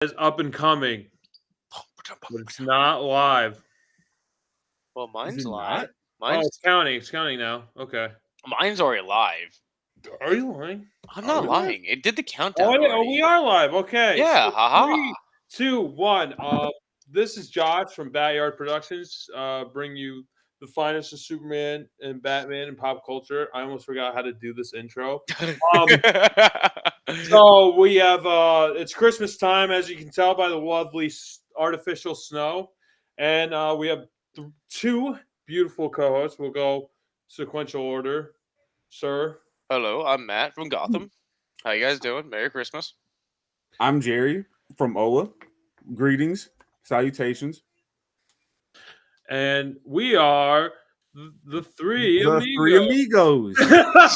is up and coming, but it's not live. Well, Is mine's it live. not? Oh, Mine's it's counting. It's counting now. Okay. mine's already live. Are you lying? I'm Are not we live? lying. It did the Oh, countdown yeah, already. we are live. Okay. Yeah, So haha. 3, 2, 1. This is Josh from BatYard Productions. Bring you the finest of Superman and Batman and pop culture. I almost forgot how to do this intro. So we have it's Christmas time, as you can tell by the lovely artificial snow, and we have 2 beautiful co-hosts. We'll go sequential order, sir. Hello, I'm Matt from Gotham. How you guys doing? Merry Christmas. I'm Jerry from Ola. Greetings, salutations. And we are the 3 The three amigos. I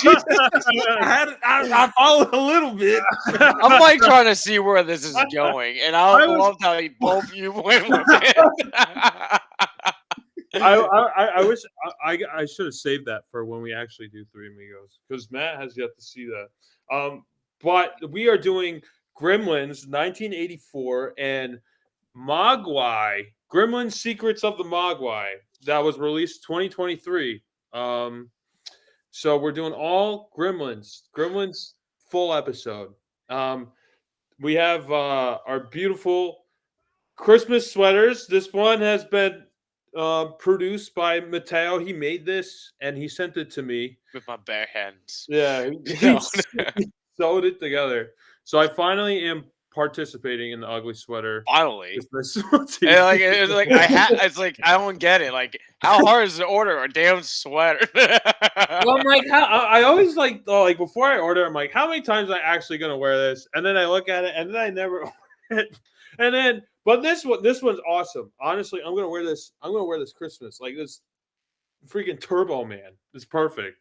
followed a little bit. I'm like trying to see where this is going, and I love how both of you went with it. I wish I should have saved that for when we actually do 3 amigos, because Matt has yet to see that. But we are doing Gremlins 1984 and Mogwai, Gremlins Secrets of the Mogwai, that was released 2023. So we're doing all Gremlins full episode. We have our beautiful Christmas sweaters. This one has been produced by Mateo. He made this and he sent it to me with my bare hands. Yeah, he sewed it together. So I finally am participating in the ugly sweater. Finally, it's like I don't get it. Like, how hard is it to order a damn sweater? Well, I'm like, I always like before I order, I'm like, how many times am I actually gonna wear this? And then I look at it, and then I never wear it. And then, but this one's awesome. Honestly, I'm gonna wear this. I'm gonna wear this Christmas. Like this freaking Turbo Man. It's perfect.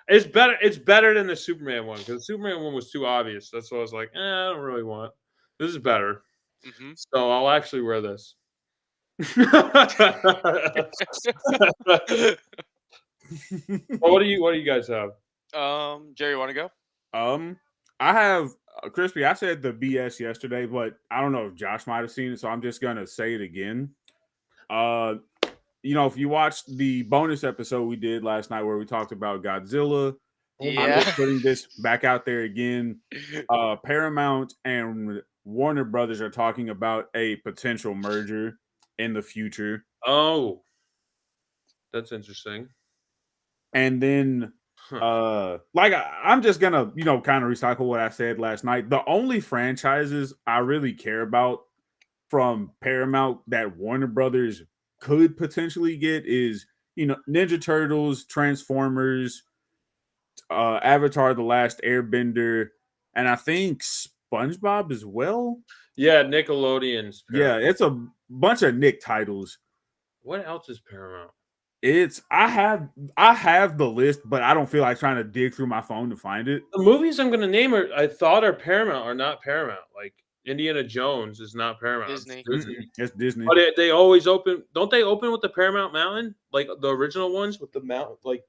It's better. It's better than the Superman one, because the Superman one was too obvious. That's what I was like, I don't really want. This is better. Mm-hmm. So I'll actually wear this. Well, what do you guys have? Jerry, want to go? I have Crispy. I said the BS yesterday, but I don't know if Josh might have seen it, so I'm just gonna say it again. If you watched the bonus episode we did last night where we talked about Godzilla, I'm just putting this back out there again. Paramount and Warner Brothers are talking about a potential merger in the future. Oh, that's interesting. And then, I'm just gonna, kind of recycle what I said last night. The only franchises I really care about from Paramount that Warner Brothers could potentially get is, Ninja Turtles, Transformers, Avatar: The Last Airbender, and I think SpongeBob as well. Yeah, Nickelodeon's Paramount. Yeah, it's a bunch of Nick titles. What else is Paramount? I have the list, but I don't feel like trying to dig through my phone to find it. The movies I'm going to name are Paramount are not Paramount. Like Indiana Jones is not Paramount. Disney. It's Disney. But they always open. Don't they open with the Paramount Mountain, like the original ones with the mountain? Like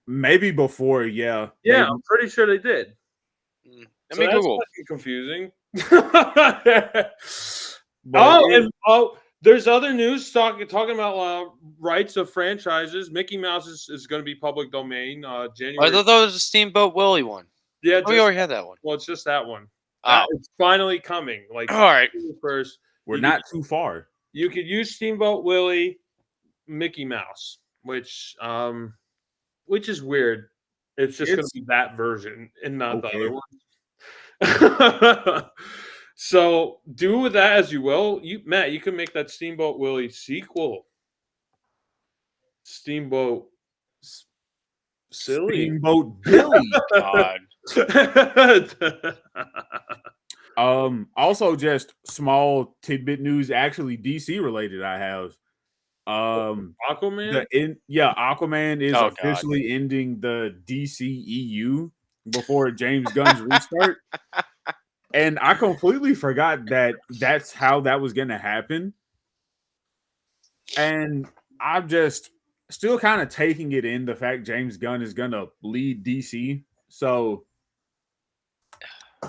maybe before, yeah. Yeah, I'm pretty sure they did. Let me Google. Confusing. There's other news talking about rights of franchises. Mickey Mouse is going to be public domain. January. I thought that was a Steamboat Willie one. Yeah, we already had that one. Well, it's just that one. Oh. It's finally coming. Like, all right, first. We're not too far. You could use Steamboat Willie, Mickey Mouse, which is weird. It's just going to be that version and not the other one. So do with that as you will. Matt, you can make that Steamboat Willie sequel. Steamboat Silly. Steamboat Billy. God. Also just small tidbit news, actually DC related. I have Aquaman. Aquaman is officially ending the DCEU before James Gunn's restart. And I completely forgot that that's how that was going to happen. And I'm just still kind of taking it in, the fact James Gunn is going to lead DC. So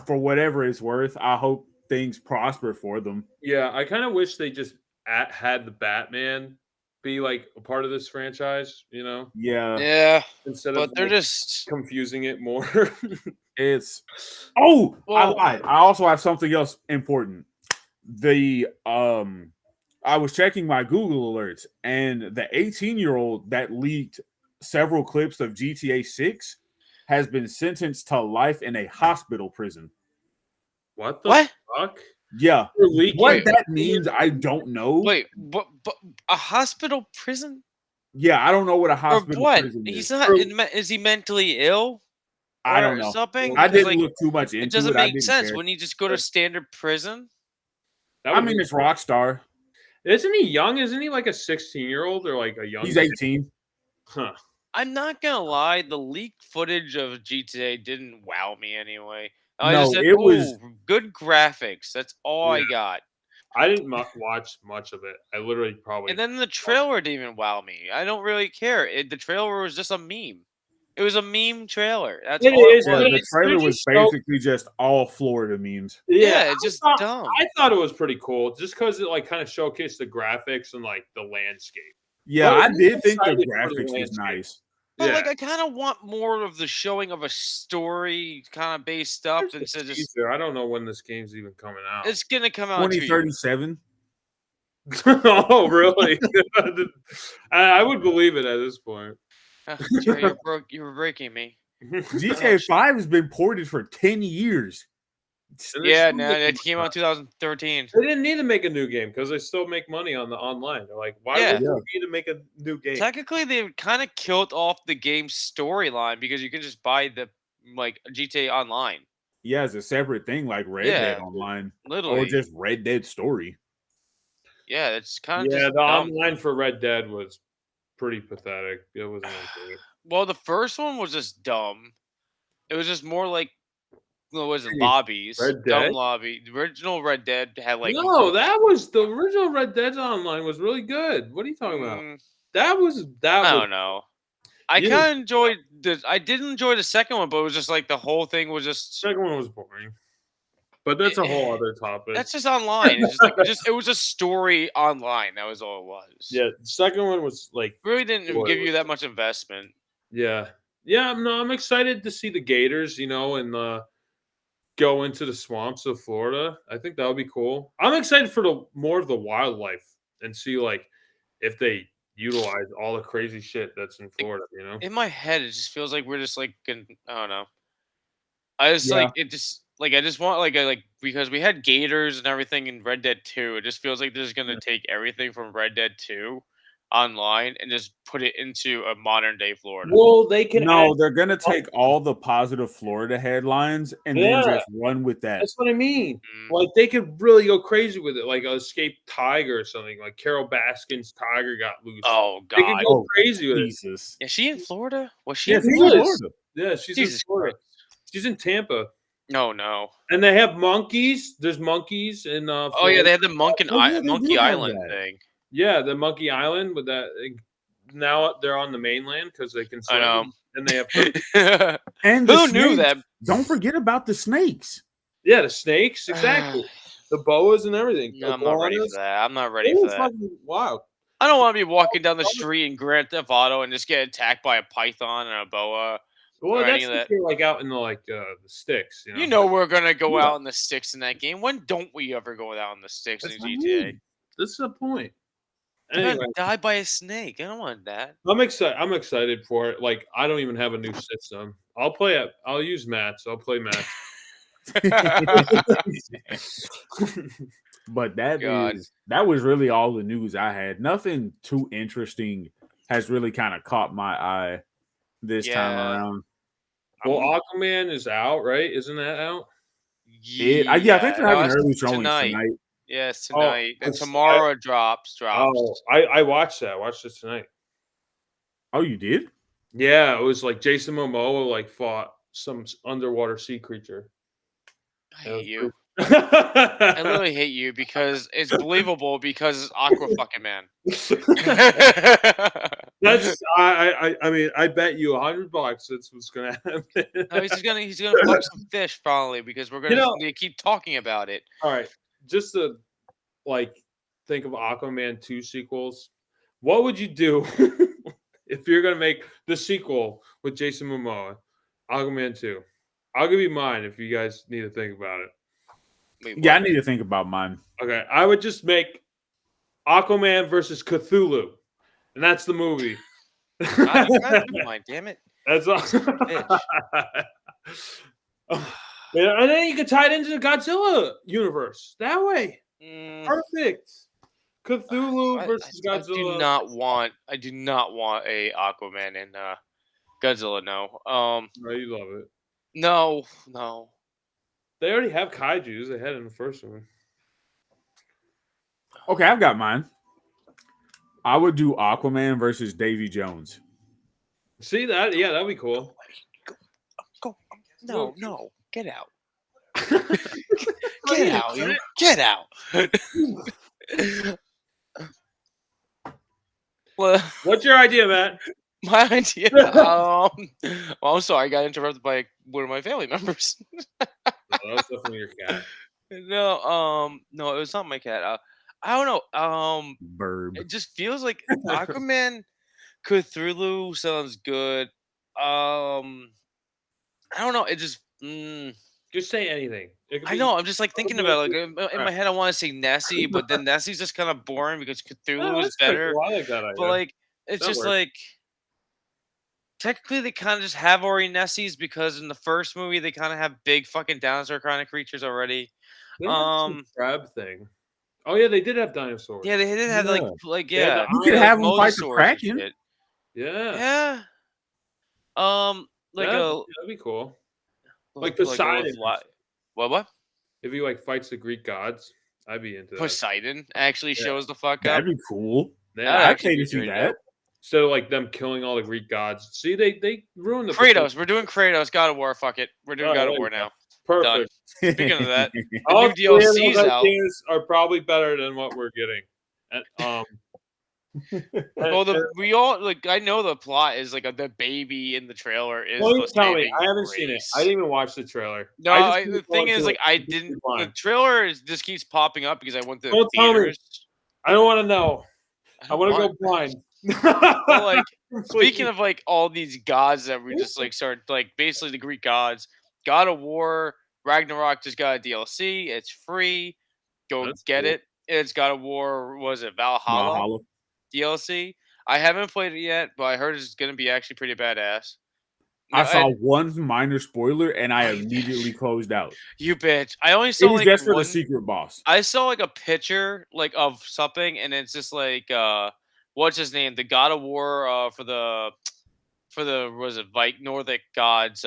for whatever it's worth, I hope things prosper for them. Yeah, I kind of wish they just had the Batman be like a part of this franchise, Yeah, Yeah, instead of but they're like just confusing it more. it's. Oh, I well. lied. I also have something else important. The I was checking my Google alerts, and the 18-year-old that leaked several clips of GTA 6 has been sentenced to life in a hospital prison. What the What? fuck? Yeah. You're leaking What Wait, that means, I don't know. Wait, but a hospital prison Yeah, I don't know what a or hospital what? prison He's is. not. For- Is he mentally ill I or don't know. something? I Because didn't like look too much it into doesn't it. I make didn't sense. care. Wouldn't he just go to standard prison? That I would mean, be- it's Rockstar. Isn't he young? Isn't he like a 16-year-old or like a young? He's 18. Huh. I'm not gonna lie. The leaked footage of GTA didn't wow me anyway. I No, just said, it was. "Oh, good graphics." That's all I Yeah. got. I didn't watch much of it. I literally probably. And then the trailer didn't even wow me. I don't really care. The trailer was just a meme. It was a meme trailer. That's It all it is, Yeah, but was. the they're trailer was just so. basically just all Florida memes. Yeah, Yeah, it's just dumb. I thought it was pretty cool, just because it like kind of showcased the graphics and like the landscape. Yeah, But I I'm did think the excited for the graphics was landscape. nice. But Yeah, like, I kind of want more of the showing of a story kind of based stuff there's instead a of just. teaser. I don't know when this game's even coming out. It's gonna come out in 2 years. 2037. Oh, really? I would believe it at this point. Jerry, you were breaking me. GTA 5 has been ported for 10 years. And they're Yeah, still no, making it came out in 2013. They didn't need to make a new game because they still make money on the online. They're like, why Yeah. would we need to make a new game? Technically, they kind of killed off the game's storyline because you can just buy the GTA Online. Yeah, it's a separate thing like Red Dead Yeah, Online or literally. just Red Dead Story. Yeah, it's kind of Yeah, just the dumb. online for Red Dead was pretty pathetic. It wasn't really good. Well, the first one was just dumb. It was just more like what was it, Hey, lobbies, Red dumb Dead? lobby. The original Red Dead had like No, that was the original Red Dead Online was really good. What are you talking about? That I was don't know. I You- kind of enjoyed I did enjoy the second one, but it was just like the whole thing was just. second one was boring. But that's a whole other topic. That's just online. It's just like it was a story online. That was all it was. Yeah, the second one was like Really didn't Boy, give was you that much investment. yeah. Yeah, no, I'm excited to see the gators, and go into the swamps of Florida. I think that would be cool. I'm excited for the more of the wildlife and see like if they utilize all the crazy shit that's in Florida, In my head, it just feels like we're just like I don't know. I just Yeah. like it just like I just want like because we had gators and everything in Red Dead 2. It just feels like they're just gonna take everything from Red Dead 2 online and just put it into a modern day Florida. Well, they can No, they're gonna take all the positive Florida headlines and then Yeah. just run with that. That's what I mean. Mm. Like they could really go crazy with it, like an escaped tiger or something. Like Carol Baskin's tiger got loose. Oh They could God! go Oh, crazy with it. Jesus. Is she in Florida? Was she? Yeah, in she's in Florida? is. Florida. Yeah, she's in Jesus Florida. Christ! She's in Tampa. No. And they have monkeys. There's monkeys in Oh yeah, Florida. they had the Monkey Oh, yeah, they Monkey do have Island that. thing. Yeah, the Monkey Island with that. Now they're on the mainland because they can I swim. know. And they have And the Who knew snakes. that? Don't forget about the snakes. yeah, the snakes, exactly. The boas and everything. No, I'm not ready for Iguanas. that. I'm not ready It for was that. fucking wild. I don't want to be walking down the street in Grand Theft Auto and just get attacked by a python and a boa. Well, Or any that's of if that. you're like out in the sticks. You know we're gonna go Yeah. out in the sticks in that game. When don't we ever go out in the sticks That's in what I GTA? mean. This is the point. I'm Anyway, gonna die by a snake. I don't want that. I'm excited. I'm excited for it. Like I don't even have a new system. I'll play it. I'll use Matt's. I'll play Matt's. But that God. was really all the news I had. Nothing too interesting has really kind of caught my eye this time Yeah. around. Well, Aquaman is out, right? Isn't that out? Yeah, I think they're having that's early showings tonight. Yes, Oh, tonight. And it's- tomorrow it drops. Oh, I watched that. I watched it tonight. Oh, you did? Yeah, it was like Jason Momoa like fought some underwater sea creature. I hate you. pretty- I literally hate you because it's believable because it's Aqua fucking Man. That's I mean I bet you $100 that's what's gonna happen. No, he's gonna fuck some fish probably because we're gonna keep talking about it. All right, just to like think of Aquaman 2 sequels. What would you do if you're gonna make the sequel with Jason Momoa, Aquaman 2? I'll give you mine if you guys need to think about it. Wait, Yeah, I what? need to think about mine. Okay, I would just make Aquaman versus Cthulhu, and that's the movie. God, you gotta do mine, damn it. That's all. Bitch. Yeah, and then you can tie it into the Godzilla universe that way. Perfect. Cthulhu versus Godzilla. I do not want a Aquaman and Godzilla. No. Oh, you love it. No. They already have kaiju's. They had it in the first one. Okay, I've got mine. I would do Aquaman versus Davy Jones. See that? Yeah, that'd be cool. Go. No. Get out. Get out. Get out. Well, What's your idea, Matt? My idea. Well, I'm sorry. I got interrupted by one of my family members. No, that was definitely your cat. No, it was not my cat. I don't know. Burb. It just feels like Aquaman Cthulhu sounds good. I don't know. It just. Just say anything. I know. I'm just like thinking about it. Like in my head, I want to say Nessie, but then Nessie's just kind of boring because Cthulhu is better. Cool. I like that idea. But like, it's just like technically they kind of just have already Nessies because in the first movie they kind of have big fucking dinosaur kind of creatures already. They had some crab thing. Oh yeah, they did have dinosaurs. Yeah, they did have like yeah. You could have them fight the Kraken. Yeah. Like that'd be cool. Like Poseidon. What? If he like fights the Greek gods, I'd be into that. Poseidon actually shows the fuck up. That'd be cool. Yeah, I'd pay to see that. So like them killing all the Greek gods. See, they ruined the Kratos. We're doing Kratos. God of War. Fuck it. We're doing God of War now. Perfect. Done. Speaking of that, all new DLCs out are probably better than what we're getting. And, well, we all like. I know the plot is like the baby in the trailer is. Well, tell me, I haven't seen it. I didn't even watch the trailer. No, the thing is, like, I didn't. The trailer just keeps popping up because I went to the theaters. I don't want to know. I want to go blind. But, like, speaking of like all these gods that we just like started, like basically the Greek gods, God of War, Ragnarok just got a DLC. It's free. Go get it. It's God of War. Was it Valhalla? DLC. I haven't played it yet, but I heard it's gonna be actually pretty badass. I saw one minor spoiler and I immediately closed out. You bitch! I only saw like just for the secret boss. I saw like a picture like of something, and it's just like what's his name? The God of War for the was it Nordic gods?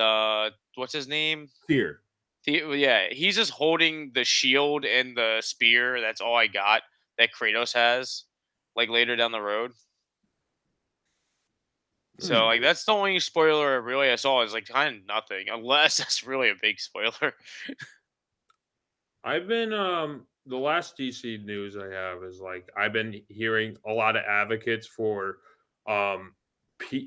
What's his name? Tyr. Yeah, he's just holding the shield and the spear. That's all I got that Kratos has. Like later down the road. So like that's the only spoiler really I saw is like kind of nothing, unless that's really a big spoiler. I've been the last DC news I have is like I've been hearing a lot of advocates for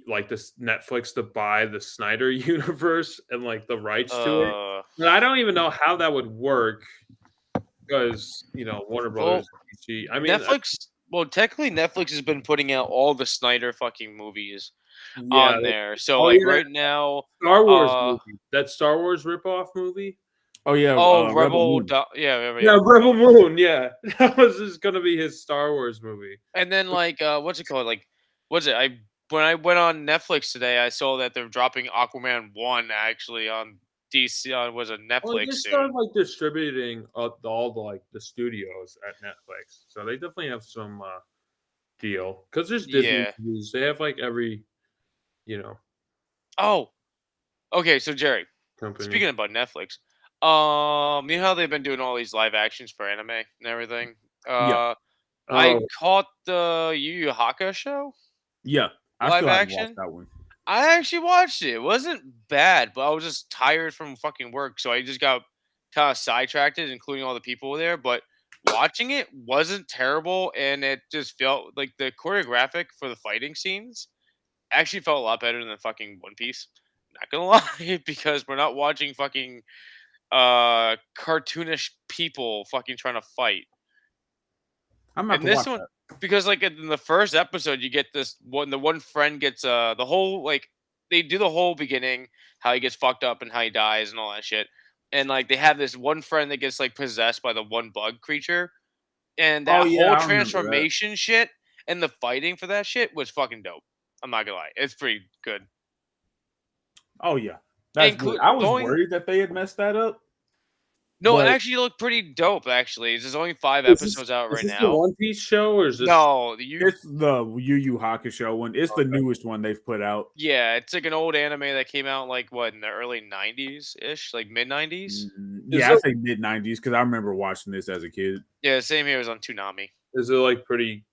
like this Netflix to buy the Snyder universe and like the rights to it. And I don't even know how that would work because Warner Brothers DC. I mean Netflix. Well, technically, Netflix has been putting out all the Snyder fucking movies on there. So, right now, Star Wars movie, that Star Wars ripoff movie. Oh yeah. Rebel Moon. Rebel Moon. Yeah, that was just gonna be his Star Wars movie. And then, like, what's it called? Like, what's it? When I went on Netflix today, I saw that they're dropping Aquaman 1 actually on DC was a Netflix. Well, they started like distributing all the studios at Netflix, so they definitely have some deal because there's Disney movies. They have like every, Oh, okay. So Jerry, speaking about Netflix, you know how they've been doing all these live actions for anime and everything. I caught the Yu Yu Hakusho show. Yeah, live action. Watched that one. I actually watched it. It wasn't bad, but I was just tired from fucking work, so I just got kind of sidetracked, including all the people there. But watching it wasn't terrible, and it just felt like the choreographic for the fighting scenes actually felt a lot better than fucking One Piece. Not gonna lie, because we're not watching fucking cartoonish people fucking trying to fight. I'm about And to this watch one, that. because like in the first episode, you get this one. The one friend gets the whole like they do the whole beginning, how he gets fucked up and how he dies and all that shit. And like they have this one friend that gets like possessed by the one bug creature, and Oh that yeah, whole I remember that. transformation shit and the fighting for that shit was fucking dope. I'm not gonna lie, it's pretty good. Oh yeah, that's good. I was Going worried that they had messed that up, no, it but actually looked pretty dope. Actually, there's only 5 Is this episodes out is right this the now. One Piece show or is this? No, you it's the Yu Yu Hakusho one. It's the newest one they've put out. yeah, it's like an old anime that came out like what in the early '90s ish, like mid '90s. Is Yeah, I it say mid '90s because I remember watching this as a kid. Yeah, same here. It was on Toonami. is it like pretty?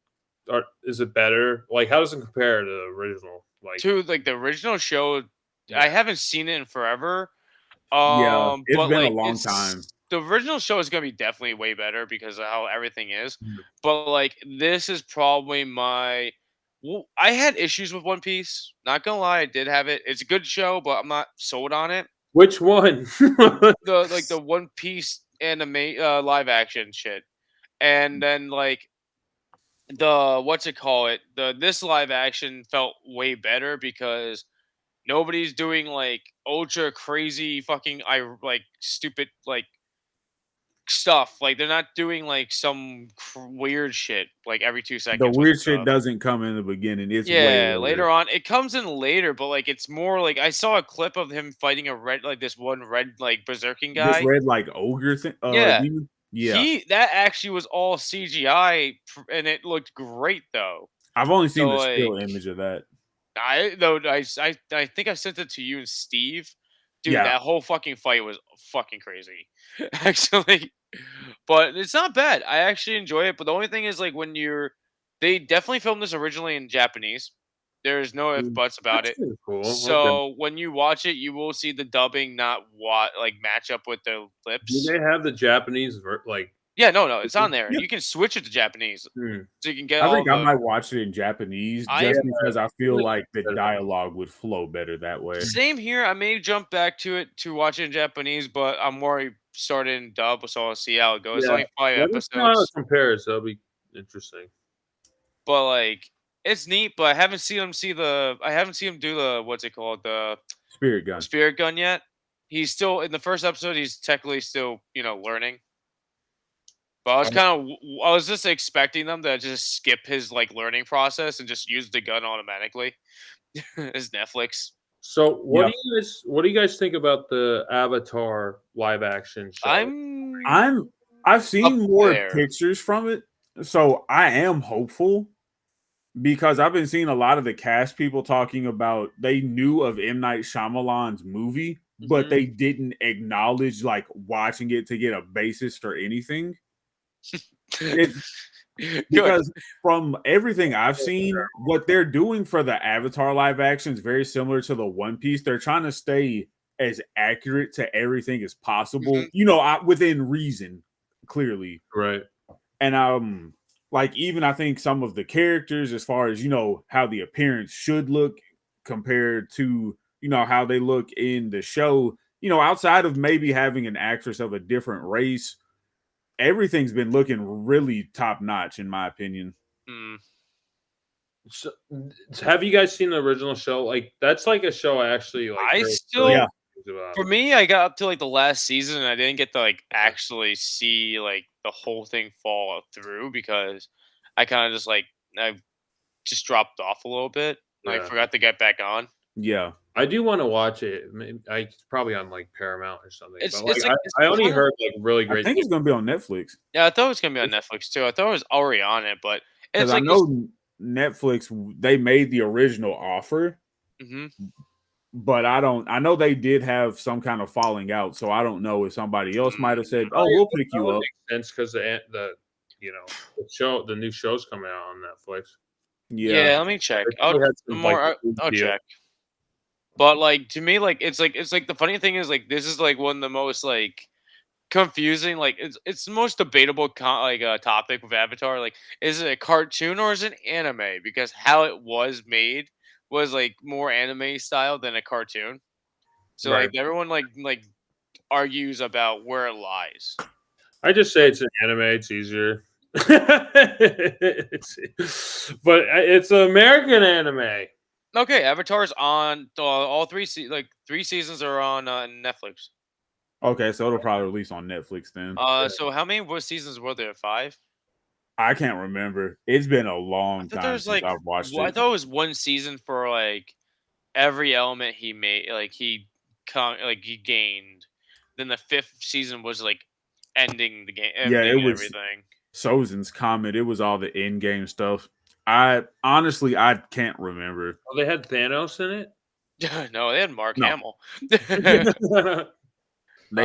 Or is it better? Like, how does it compare to the original? Like, To like the original show, I yeah. haven't seen it in forever. Yeah, it's But been a like long time. it's the original show is gonna be definitely way better because of how everything is. Mhm. But like this is probably my. Well, I had issues with One Piece. Not gonna lie, I did have it. It's a good show, but I'm not sold on it. Which one? The One Piece anime live action shit, and then like the what's it call it the this live action felt way better because nobody's doing like ultra crazy fucking I like stupid like stuff. Like they're not doing like some weird shit like every 2 The seconds with weird shit stuff. doesn't come in the beginning. It's way Yeah, later. later on it comes in later, but like it's more like I saw a clip of him fighting a red like this one red like berserking This guy. red like ogre thing. Yeah, Demon? Yeah, he that actually was all CGI and it looked great though. I've only seen So the like still image of that. I think I sent it to you and Steve. Dude, Yeah, that whole fucking fight was fucking crazy. Actually. But it's not bad. I actually enjoy it. But the only thing is like when you're they definitely filmed this originally in Japanese. There's no if buts about That's it. kinda cool. Okay. So when you watch it, you will see the dubbing not what like match up with their Do lips. they have the Japanese like? Yeah, no, it's on there. yeah. You can switch it to Japanese. Hmm. So you can get I all think I the might watch it in Japanese I just am because I feel Really like the better. dialogue would flow better that way. same here. I may jump back to it to watch it in Japanese, but I'm already started in dub, so I'll see how it goes. It's Yeah. only 5 Let me see how it episodes, compares. That'll be interesting. but like it's neat. But I haven't seen him do the what's it called Spirit the gun. spirit gun yet. He's still in the first episode. He's technically still learning. But I was Um, kind of I was just expecting them to just skip his like learning process and just use the gun automatically. As Netflix. So, Yeah, what do you guys think about the Avatar live action show? I'm I've up seen more there. pictures from it, so I am hopeful because I've been seeing a lot of the cast people talking about they knew of M. Night Shyamalan's movie, but Mhm. they didn't acknowledge like watching it to get a basis or anything. It Good. because from everything I've seen, what they're doing for the Avatar live action is very similar to the One Piece. They're trying to stay as accurate to everything as possible, Mhm. within reason, clearly. Right. And like even I think some of the characters, as far as how the appearance should look compared to how they look in the show, outside of maybe having an actress of a different race, everything's been looking really top notch in my opinion. Mm. So, have you guys seen the original show? Like, that's like a show I actually like. I heard really Yeah. still good things about. for me, I got up to like the last season and I didn't get to like actually see like the whole thing fall through because I kind of just like I just dropped off a little bit. I Yeah, forgot to get back on. Yeah. I do want to watch it. It's probably on like Paramount or something. But like, It's like it's I only kinda, heard like really I great think it's things. going to be on Netflix yeah, I thought it was gonna be on Netflix too. I thought it was already on it, but because it's I like it's know Netflix, they made the original offer, mhm. but I know they did have some kind of falling out. So I don't know if somebody else might have said, Oh, oh, yeah, we'll pick that you would up. make sense because the new show's coming out on Netflix. Yeah. Yeah, let me check. They probably had some like big I'll deal. check. But like to me, like it's like the funny thing is like this is like one of the most like confusing like it's the most debatable topic with Avatar. Like, is it a cartoon or is it anime? Because how it was made was like more anime style than a cartoon. So Right. like everyone like argues about where it lies. I just say it's an anime. It's easier. But it's an American anime. Okay, Avatar's on all like 3 seasons are on Netflix. Okay, so it'll probably release on Netflix then. So how many seasons were there? 5? I can't remember. It's been a I long thought time there's since like I've watched I it. thought it was one season for like every element he made, like he gained. Then the 5th season was like ending the game, Yeah, it ending was everything. Sozin's Comet. It was all the in-game stuff. I honestly I can't remember. Oh, they had Thanos in it. No, they had Mark No, Hamill. they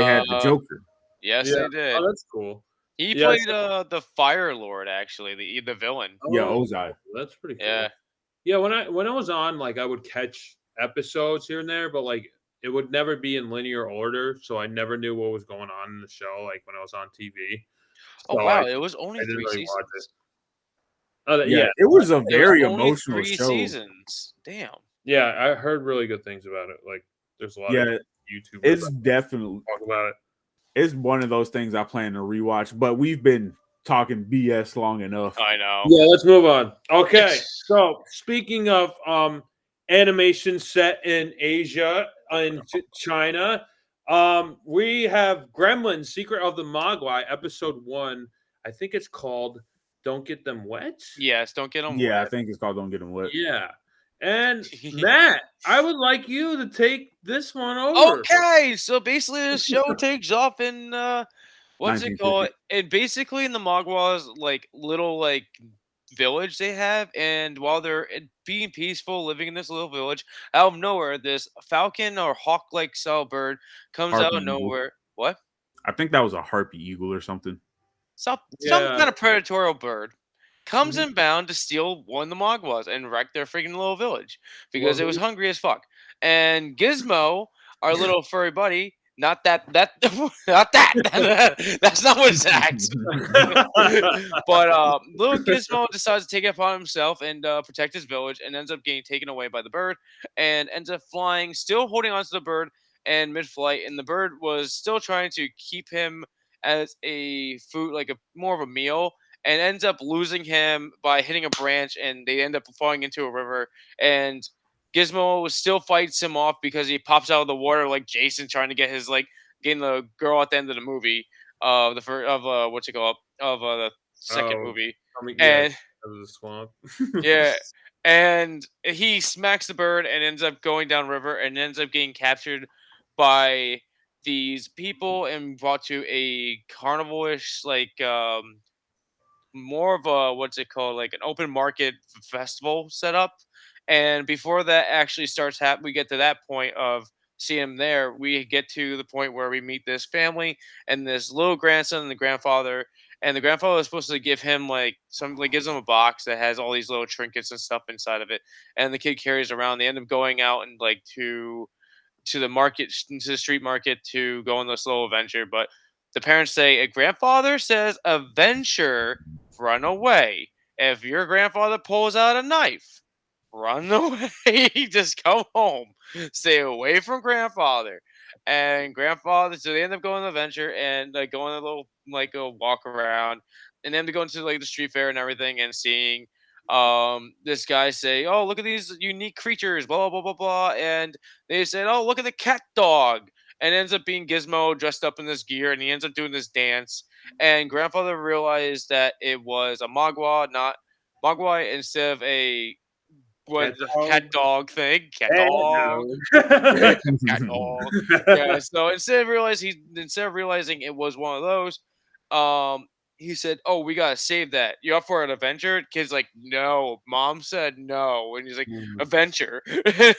had the uh, Joker. yes, Yeah. they did. Oh, that's cool. He Yeah. played the Fire Lord, actually, the villain. Yeah, Oh, Ozai. that's pretty cool. Yeah. Yeah, when I was on, like, I would catch episodes here and there, but like it would never be in linear order, so I never knew what was going on in the show. Like when I was on TV, Oh so wow, it was only I didn't 3 really watch it. seasons. Yeah, Yeah, it was a It was very only emotional 3 show. seasons. Damn. yeah, I heard really good things about it. Like there's a lot of Yeah, YouTubers it's that definitely talk about it. it's one of those things I plan to rewatch, but we've been talking BS long enough. I know. Yeah, let's move on. Okay, so speaking of animation set in Asia and China, we have Gremlins: Secret of the Mogwai, episode 1. I think it's called "Don't Get Them Wet." Yes, don't get them Yeah, I wet. think it's called Don't Get Them Wet. Yeah, and Matt, I would like you to take this one over. Okay, so basically the show takes off in what's it 1950. called? And basically in the Mogwai's like little like village they have, and while they're being peaceful, living in this little village, out of nowhere, this falcon or hawk like style bird comes out Harpy of Eagle. nowhere. What? I think that was a Harpy Eagle or something. Some Yeah. kind of predatorial bird comes Mhm. inbound to steal one of the Mogwais and wreck their freaking little village because it was Woohoo. hungry as fuck. And Gizmo, our little furry buddy, not that not that that's not what it's acts. But little Gizmo decides to take it upon himself and protect his village, and ends up getting taken away by the bird, and ends up flying, still holding onto the bird, and mid-flight, and the bird was still trying to keep him as a food, like a more of a meal, and ends up losing him by hitting a branch, and they end up falling into a river, and Gizmo still fights him off because he pops out of the water like Jason trying to get his like getting the girl at the end of the movie, the first of what's it called of the second Oh, movie, yeah, and of the swamp. yeah, and he smacks the bird and ends up going down river and ends up getting captured by these people and brought to a carnival-ish like more of a what's it called, like an open market festival setup. And before that actually starts happening, we get to that point of seeing him there. We get to the point where we meet this family and this little grandson and the grandfather. And the grandfather is supposed to give him like some, like gives him a box that has all these little trinkets and stuff inside of it. And the kid carries around. They end up going out and like to the market, to the street market, to go on this little adventure. But the parents say, a grandfather says a venture, run away. If your grandfather pulls out a knife, run away. Just come home. Stay away from grandfather. And grandfather, so they end up going on the adventure and like going a little like a walk around, and then they go into like the street fair and everything and seeing this guy say, oh, look at these unique creatures, blah blah blah blah blah. And they said, oh, look at the cat dog. And it ends up being Gizmo dressed up in this gear, and he ends up doing this dance. And grandfather realized that it was a Mogwai, not Mogwai, instead of a what Cat the dog. cat dog thing, cat Cat dog, dog. cat dog. Yeah. So instead of realizing it was one of those, he said, "Oh, we gotta save that. You up for an adventure?" Kid's like, "No." Mom said no, and he's like, Mm. "Adventure."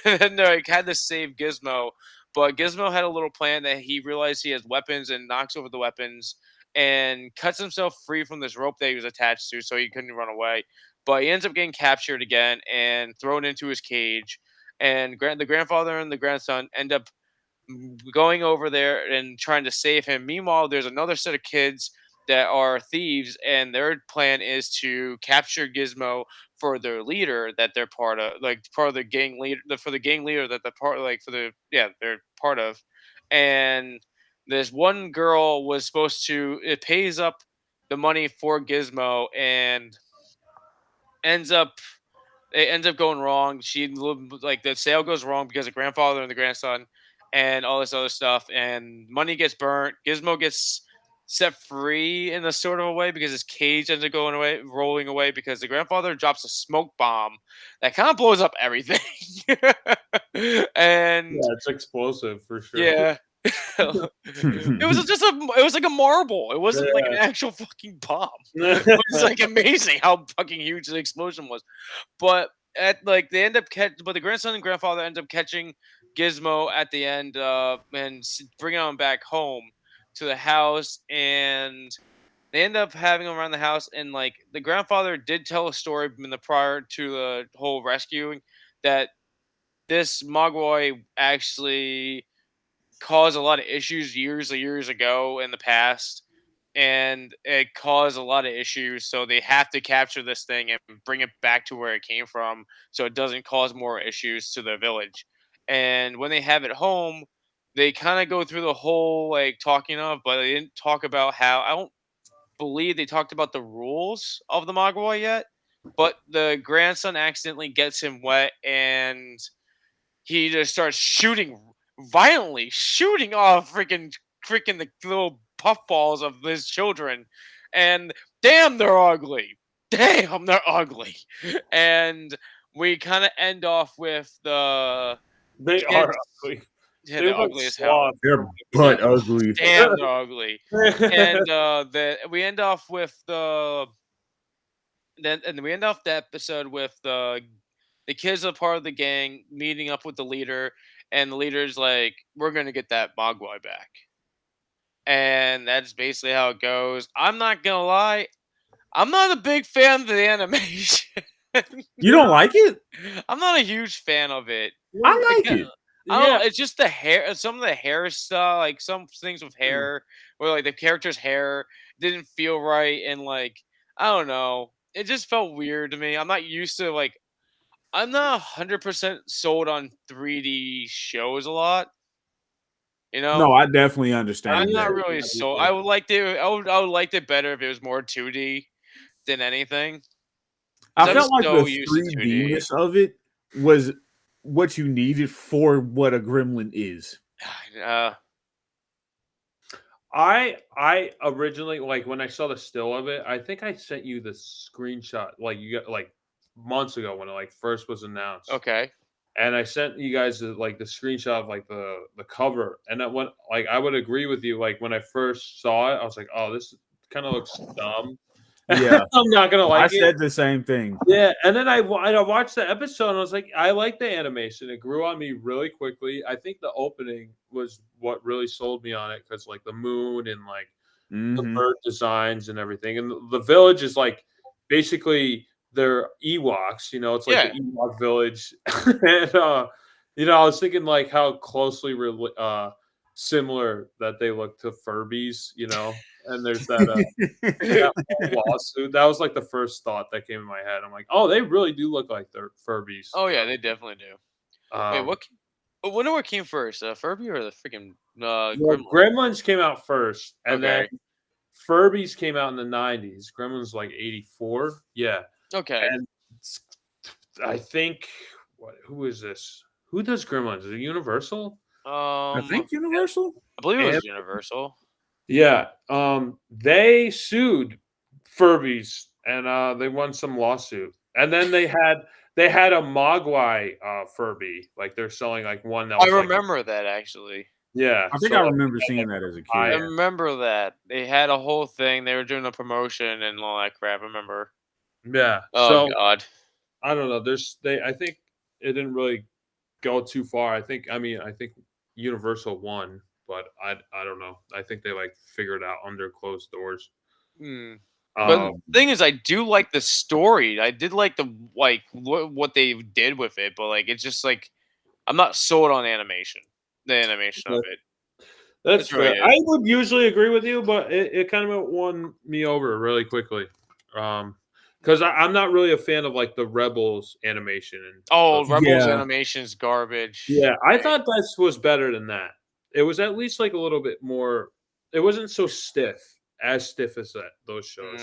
And they like, had to save Gizmo, but Gizmo had a little plan that he realized he has weapons and knocks over the weapons and cuts himself free from this rope that he was attached to, so he couldn't run away. But he ends up getting captured again and thrown into his cage. And the grandfather and the grandson end up going over there and trying to save him. Meanwhile, there's another set of kids that are thieves, and their plan is to capture Gizmo for their leader that they're part of, like part of the gang leader, for the gang leader that they're part, like for the they're part of, and this one girl was supposed to it pays up the money for Gizmo and ends up it ends up going wrong. Like the sale goes wrong because the grandfather and the grandson and all this other stuff, and money gets burnt. Gizmo gets set free in a sort of a way because his cage ends up rolling away because the grandfather drops a smoke bomb that kind of blows up everything. And Yeah, it's explosive for sure. yeah. It was like a marble. It wasn't like an actual fucking bomb. It was like amazing how fucking huge the explosion was. But they end up but the grandson and grandfather end up catching Gizmo at the end, and bringing him back home to the house, and they end up having him around the house. And like the grandfather did tell a story in the prior to the whole rescuing that this Mogwai actually caused a lot of issues years and years ago in the past, and it caused a lot of issues. So they have to capture this thing and bring it back to where it came from, so it doesn't cause more issues to the village. And when they have it home, they kind of go through the whole like talking of, but they didn't talk about how. I don't believe they talked about the rules of the Mogwai yet. But the grandson accidentally gets him wet, and he just starts shooting violently, shooting off freaking the little puffballs of his children, and damn, they're ugly. Damn, they're ugly. And we kind of end off with They kids. are ugly. Yeah, They they're look ugly as hell. sloth. They're butt ugly. Damn, they're ugly. And we end off with we end off the episode with the kids are part of the gang meeting up with the leader, and the leader's like, "We're gonna get that Mogwai back," and that's basically how it goes. I'm not gonna lie, I'm not a big fan of the animation. You don't like it? I'm not a huge fan of it. I like it. I don't Yeah. know. It's just the hair. Some of the hair stuff, like some things with hair, where like the character's hair didn't feel right, and like I don't know, it just felt weird to me. I'm not used to like I'm not 100% sold on 3D shows a lot. You know, No, I definitely I'm understand not that. really sold. I would like it better if it was more 2D than anything. 'Cause I I'm felt like so the used to 2D. 3D-ness of it was what you needed for what a gremlin is. I originally, like, when I saw the still of it, I think I sent you the screenshot, like, you got like months ago when it like first was announced. Okay. And I sent you guys like the screenshot of like the cover, and that went like I would agree with you. Like when I first saw it, I was like, "Oh, this kind of looks dumb." Yeah, I'm not gonna I like it. said the same thing. Yeah, and then I watched the episode and I was like, I like the animation. It grew on me really quickly. I think the opening was what really sold me on it because like the moon and like the Mhm. bird designs and everything, and the village is like basically they're Ewoks. You know, it's like Yeah. the Ewok village, and you know, I was thinking like how closely similar that they look to Furbies. You know, and there's that. That whole lawsuit. That was like the first thought that came in my head. I'm like, oh, they really do look like they're Furbies. Oh yeah, they definitely do. Wait, Um, wonder what came first, Furby or the freaking well, Gremlin? Gremlins came out first, and Okay. then Furbies came out in the '90s. Gremlins like '84, yeah. Okay. And I think who is this? Who does Gremlins? Is it Universal? I I think Universal. believe it was And- Universal. Yeah. They sued Furbies and they won some lawsuit. And then they had a Mogwai Furby. Like they're selling like one that I was like, remember that actually. yeah. I think so, I like, remember they had, seeing like, that as a I kid. Yeah. remember that they had a whole thing. They were doing a promotion and all that crap. I remember. Yeah. Oh So God. I don't know. I think it didn't really go too far. I think Universal won, but I don't know. I think they like figured it out under closed doors. Hmm. But the thing is, I do like the story. I did like what they did with it, but like it's just like I'm not sold on animation. The animation of it. That's It's really fair. I would usually agree with you, but it kind of won me over really quickly. Because I'm not really a fan of like the Rebels animation and Oh, those. Rebels Yeah. animation's garbage. Yeah, I thought this was better than that. It was at least like a little bit more. It wasn't so stiff, as stiff as those shows.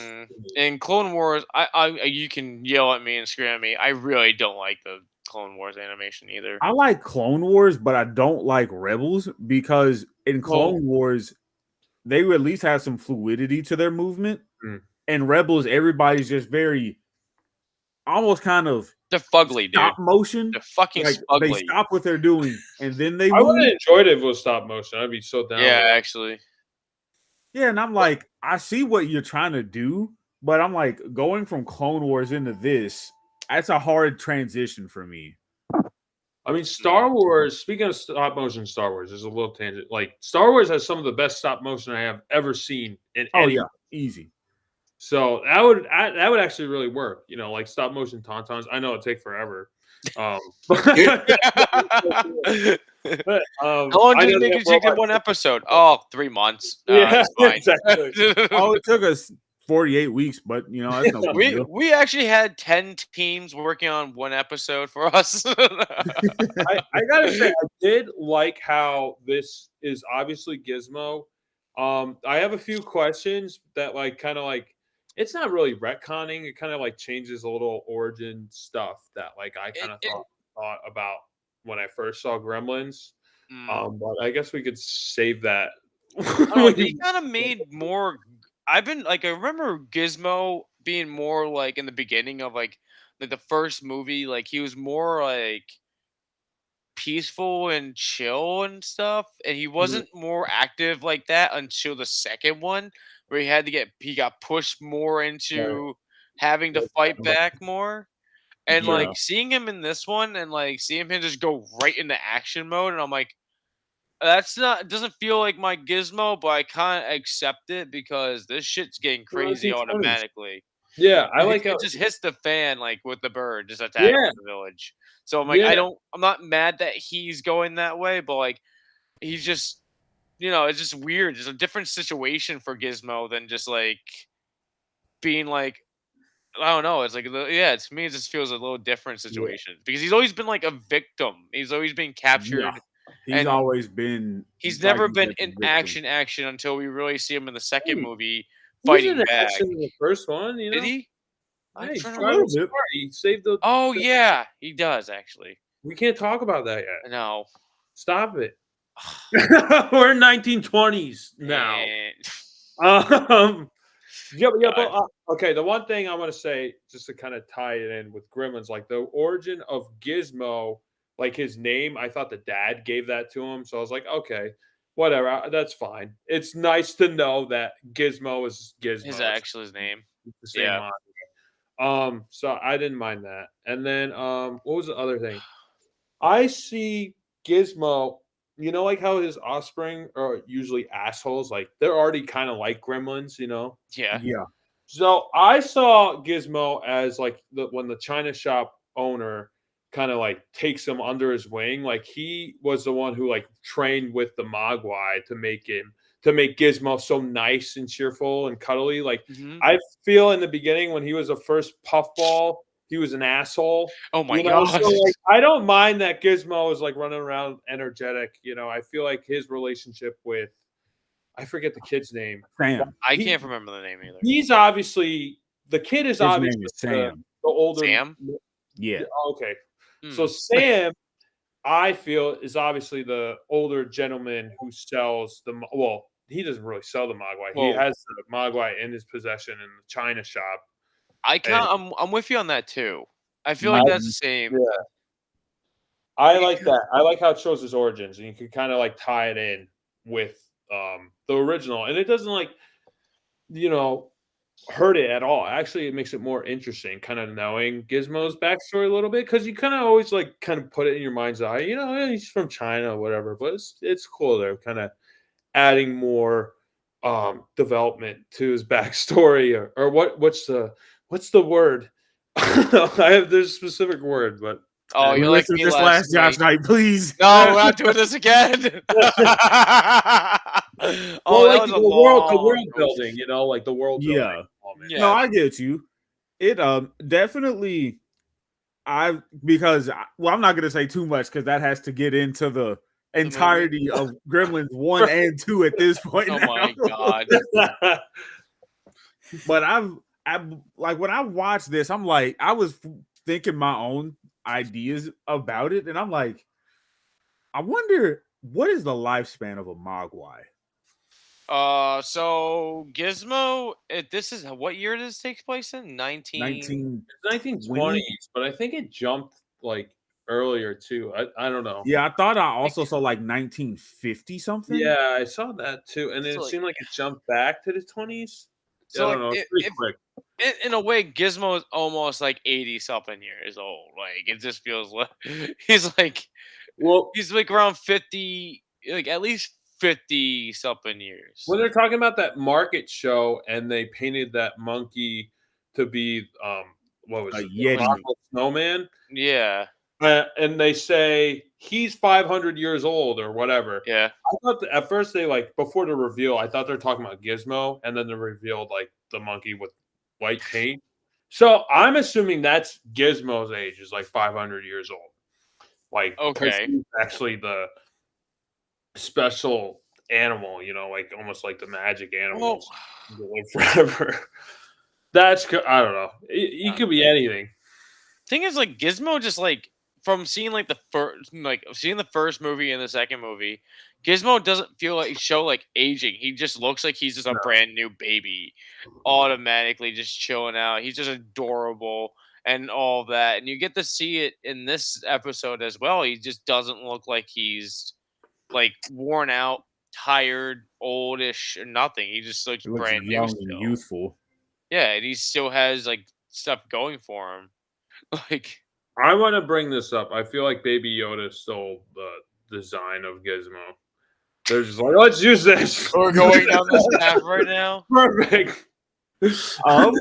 In Clone Wars, I you can yell at me and scream at me. I really don't like the Clone Wars animation either. I like Clone Wars, but I don't like Rebels because in Well, Clone Wars, they at least have some fluidity to their movement. Mm. And Rebels, everybody's just very almost kind of They're fugly, dude. stop motion. They're fucking Like they fugly. stop what they're doing and then they I would move. have enjoyed it if it was stop motion. I'd be so down. Yeah, with it. actually. Yeah, and I'm like, I see what you're trying to do, but I'm like going from Clone Wars into this. That's a hard transition for me. I mean, Star Wars. Speaking of stop motion, Star Wars is a little tangent. Like Star Wars has some of the best stop motion I have ever seen in any. Yeah, easy. So that would actually really work. You know, like stop motion tauntauns. I know it'd take forever. How long did it make you take that one episode? Oh, 3 months. Yeah, it's fine. exactly. Oh, it took us 48 weeks, but you know, that's no big deal. we actually had 10 teams working on one episode for us. I gotta say, I did like how this is obviously Gizmo. I have a few questions that kind of it's not really retconning. It kind of changes a little origin stuff that I kind of thought about when I first saw Gremlins. But I guess we could save that. They kind of made more. I remember Gizmo being more in the beginning of the first movie. He was more peaceful and chill and stuff, and he wasn't more active like that until the second one, where he got pushed more into having to fight back more. And seeing him in this one and seeing him just go right into action mode, and I'm like, it doesn't feel like my Gizmo, but I kind of accept it because this shit's getting crazy automatically. Yeah, I like how it just hits the fan with the bird just attacking the village. So I'm like, I'm not mad that he's going that way, but he's just, it's just weird. It's a different situation for Gizmo than just being I don't know. It's to me, it just feels a little different situation because he's always been a victim. He's always been captured. Yeah. He's always been. He's never been in action until we really see him in the second movie He was fighting in back. action in the first one, you know? Did he? Yeah, he saved the. Oh yeah, he does actually. We can't talk about that yet. No, stop it. We're in 1920s now. But, okay. The one thing I want to say, just to kind of tie it in with Gremlins, the origin of Gizmo, his name, I thought the dad gave that to him, so I was like, okay, whatever, that's fine. It's nice to know that Gizmo is Gizmo. His name. The same so I didn't mind that. And then what was the other thing? I see Gizmo, you know, how his offspring are usually assholes, they're already kind of like Gremlins, you know? Yeah. So I saw Gizmo as when the China shop owner kind of takes him under his wing, he was the one who trained with the Mogwai to make Gizmo so nice and cheerful and cuddly. I feel in the beginning when he was a first puffball, he was an asshole. Oh my god! So, I don't mind that Gizmo is running around energetic. You know, I feel his relationship with, I forget the kid's name. Sam. I can't remember the name either. He's obviously the kid is His obviously name is Sam. The older Sam. Yeah. Okay. So Sam, I feel, is obviously the older gentleman who sells he doesn't really sell the Mogwai. He has the Mogwai in his possession in the China shop. I'm with you on that too. I feel like that's the same. Yeah. I like that. I like how it shows his origins, and you can kind of tie it in with the original, and it doesn't hurt it at all. Actually, it makes it more interesting, kind of knowing Gizmo's backstory a little bit, because you kind of always kind of put it in your mind's eye. You know, he's from China, or whatever. But it's cool. They're kind of adding more development to his backstory, or what's the word? There's a specific word, but Oh, you're like Listen me to this last last Josh night. night, please. No, we're not doing this again. Well, Oh, that like was a the long world roast. building, like the world building. Yeah. Moment. No, Yeah. I get you. It definitely because well, I'm not gonna say too much because that has to get into the entirety of Gremlins 1 and 2 at this point. Oh now. my god. But I like when I watched this, I'm like, I was thinking my own ideas about it, and I'm like, I wonder what is the lifespan of a Mogwai? So Gizmo, this is what year does this take place in? 1920s. 1920s, but I think it jumped like earlier too. I don't know. Yeah, I thought I also saw like 1950 something. Yeah, I saw that too, and then So, it like- seemed like it jumped back to the 20s. So, I like, don't know. It's pretty quick. in a way, Gizmo is almost like 80 something years old. Like it just feels like Well, he's like around 50, like at least 50 something years. when they're talking about that market show, and they painted that monkey to be what was A it? Yeti. Rocco Snowman. Yeah, And they say he's 500 years old or whatever. yeah. I thought at first they before the reveal, I thought they were talking about Gizmo, and then they revealed like the monkey with white paint. So I'm assuming that's Gizmo's age is like 500 years old. Like, 'cause Okay. he's actually the special animal, like almost like the magic animals that live forever. I don't know. He could be anything. Thing is, like Gizmo, just like from seeing like the first movie and the second movie, Gizmo doesn't feel like show like aging. He just looks like he's just a brand new baby, automatically just chilling out. He's just adorable and all that, and you get to see it in this episode as well. He just doesn't look like he's like worn out, tired, oldish, or nothing. He just looks It looks brand new young still. and youthful. Yeah, and he still has like stuff going for him. Like, I want to bring this up. I feel like Baby Yoda stole the design of Gizmo. They're just like, let's use this. we're going down this path right now. Perfect. Um,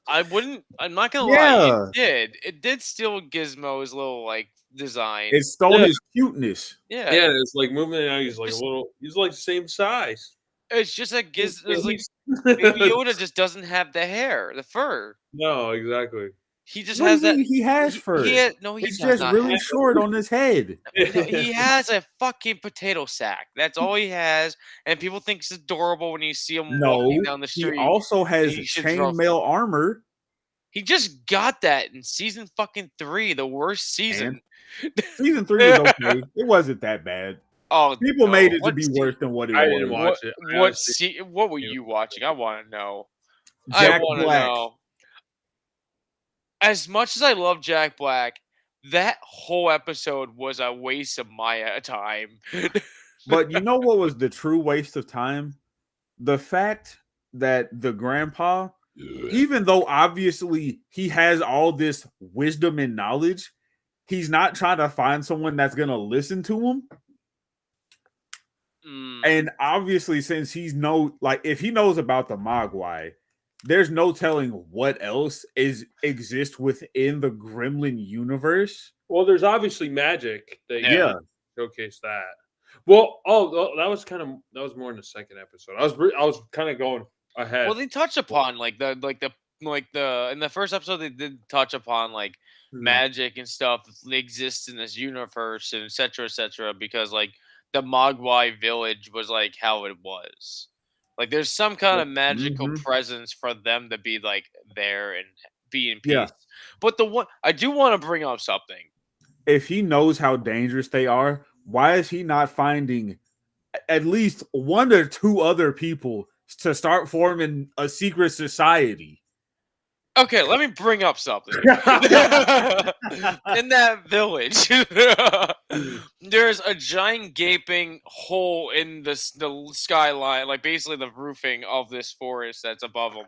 I'm not gonna lie, it did steal Gizmo's little like design. it stole Yeah. his cuteness. Yeah, Yeah, it's like moving out. He's like he's like the same size. it's just that it's like Baby Baby Yoda just doesn't have the hair, the fur. No, exactly. He just What do has you that. mean he has fur? He It's does just not really have- short on his head. No, he has a fucking potato sack. That's all he has, and people think it's adorable when you see him No, walking down the he street. also has he should throw- chainmail armor. He just got that in season fucking 3, the worst season. Season 3 was okay. It wasn't that bad. Oh, People no. made it to What be se- worse than what it I was. didn't watch it. I honestly- What were you watching? I want to know. Jack I want to Black. know. As much as I love Jack Black, that whole episode was a waste of my time. But you know what was the true waste of time? The fact that the grandpa, even though obviously he has all this wisdom and knowledge, he's not trying to find someone that's going to listen to him. And obviously, since if he knows about the Mogwai, there's no telling what else exists within the Gremlin universe. Well, there's obviously magic that Yeah. showcase that. Well, that was more in the second episode. I was kind of going ahead. Well, they touch upon in the first episode they did touch upon like magic and stuff that exists in this universe and et cetera, because like the Mogwai village was like how it was. Like there's some kind of magical presence for them to be like there and be in peace. Yeah. But I do want to bring up something. If he knows how dangerous they are, why is he not finding at least one or two other people to start forming a secret society? Okay, let me bring up something. In that village, there's a giant gaping hole in the skyline, like basically the roofing of this forest that's above them,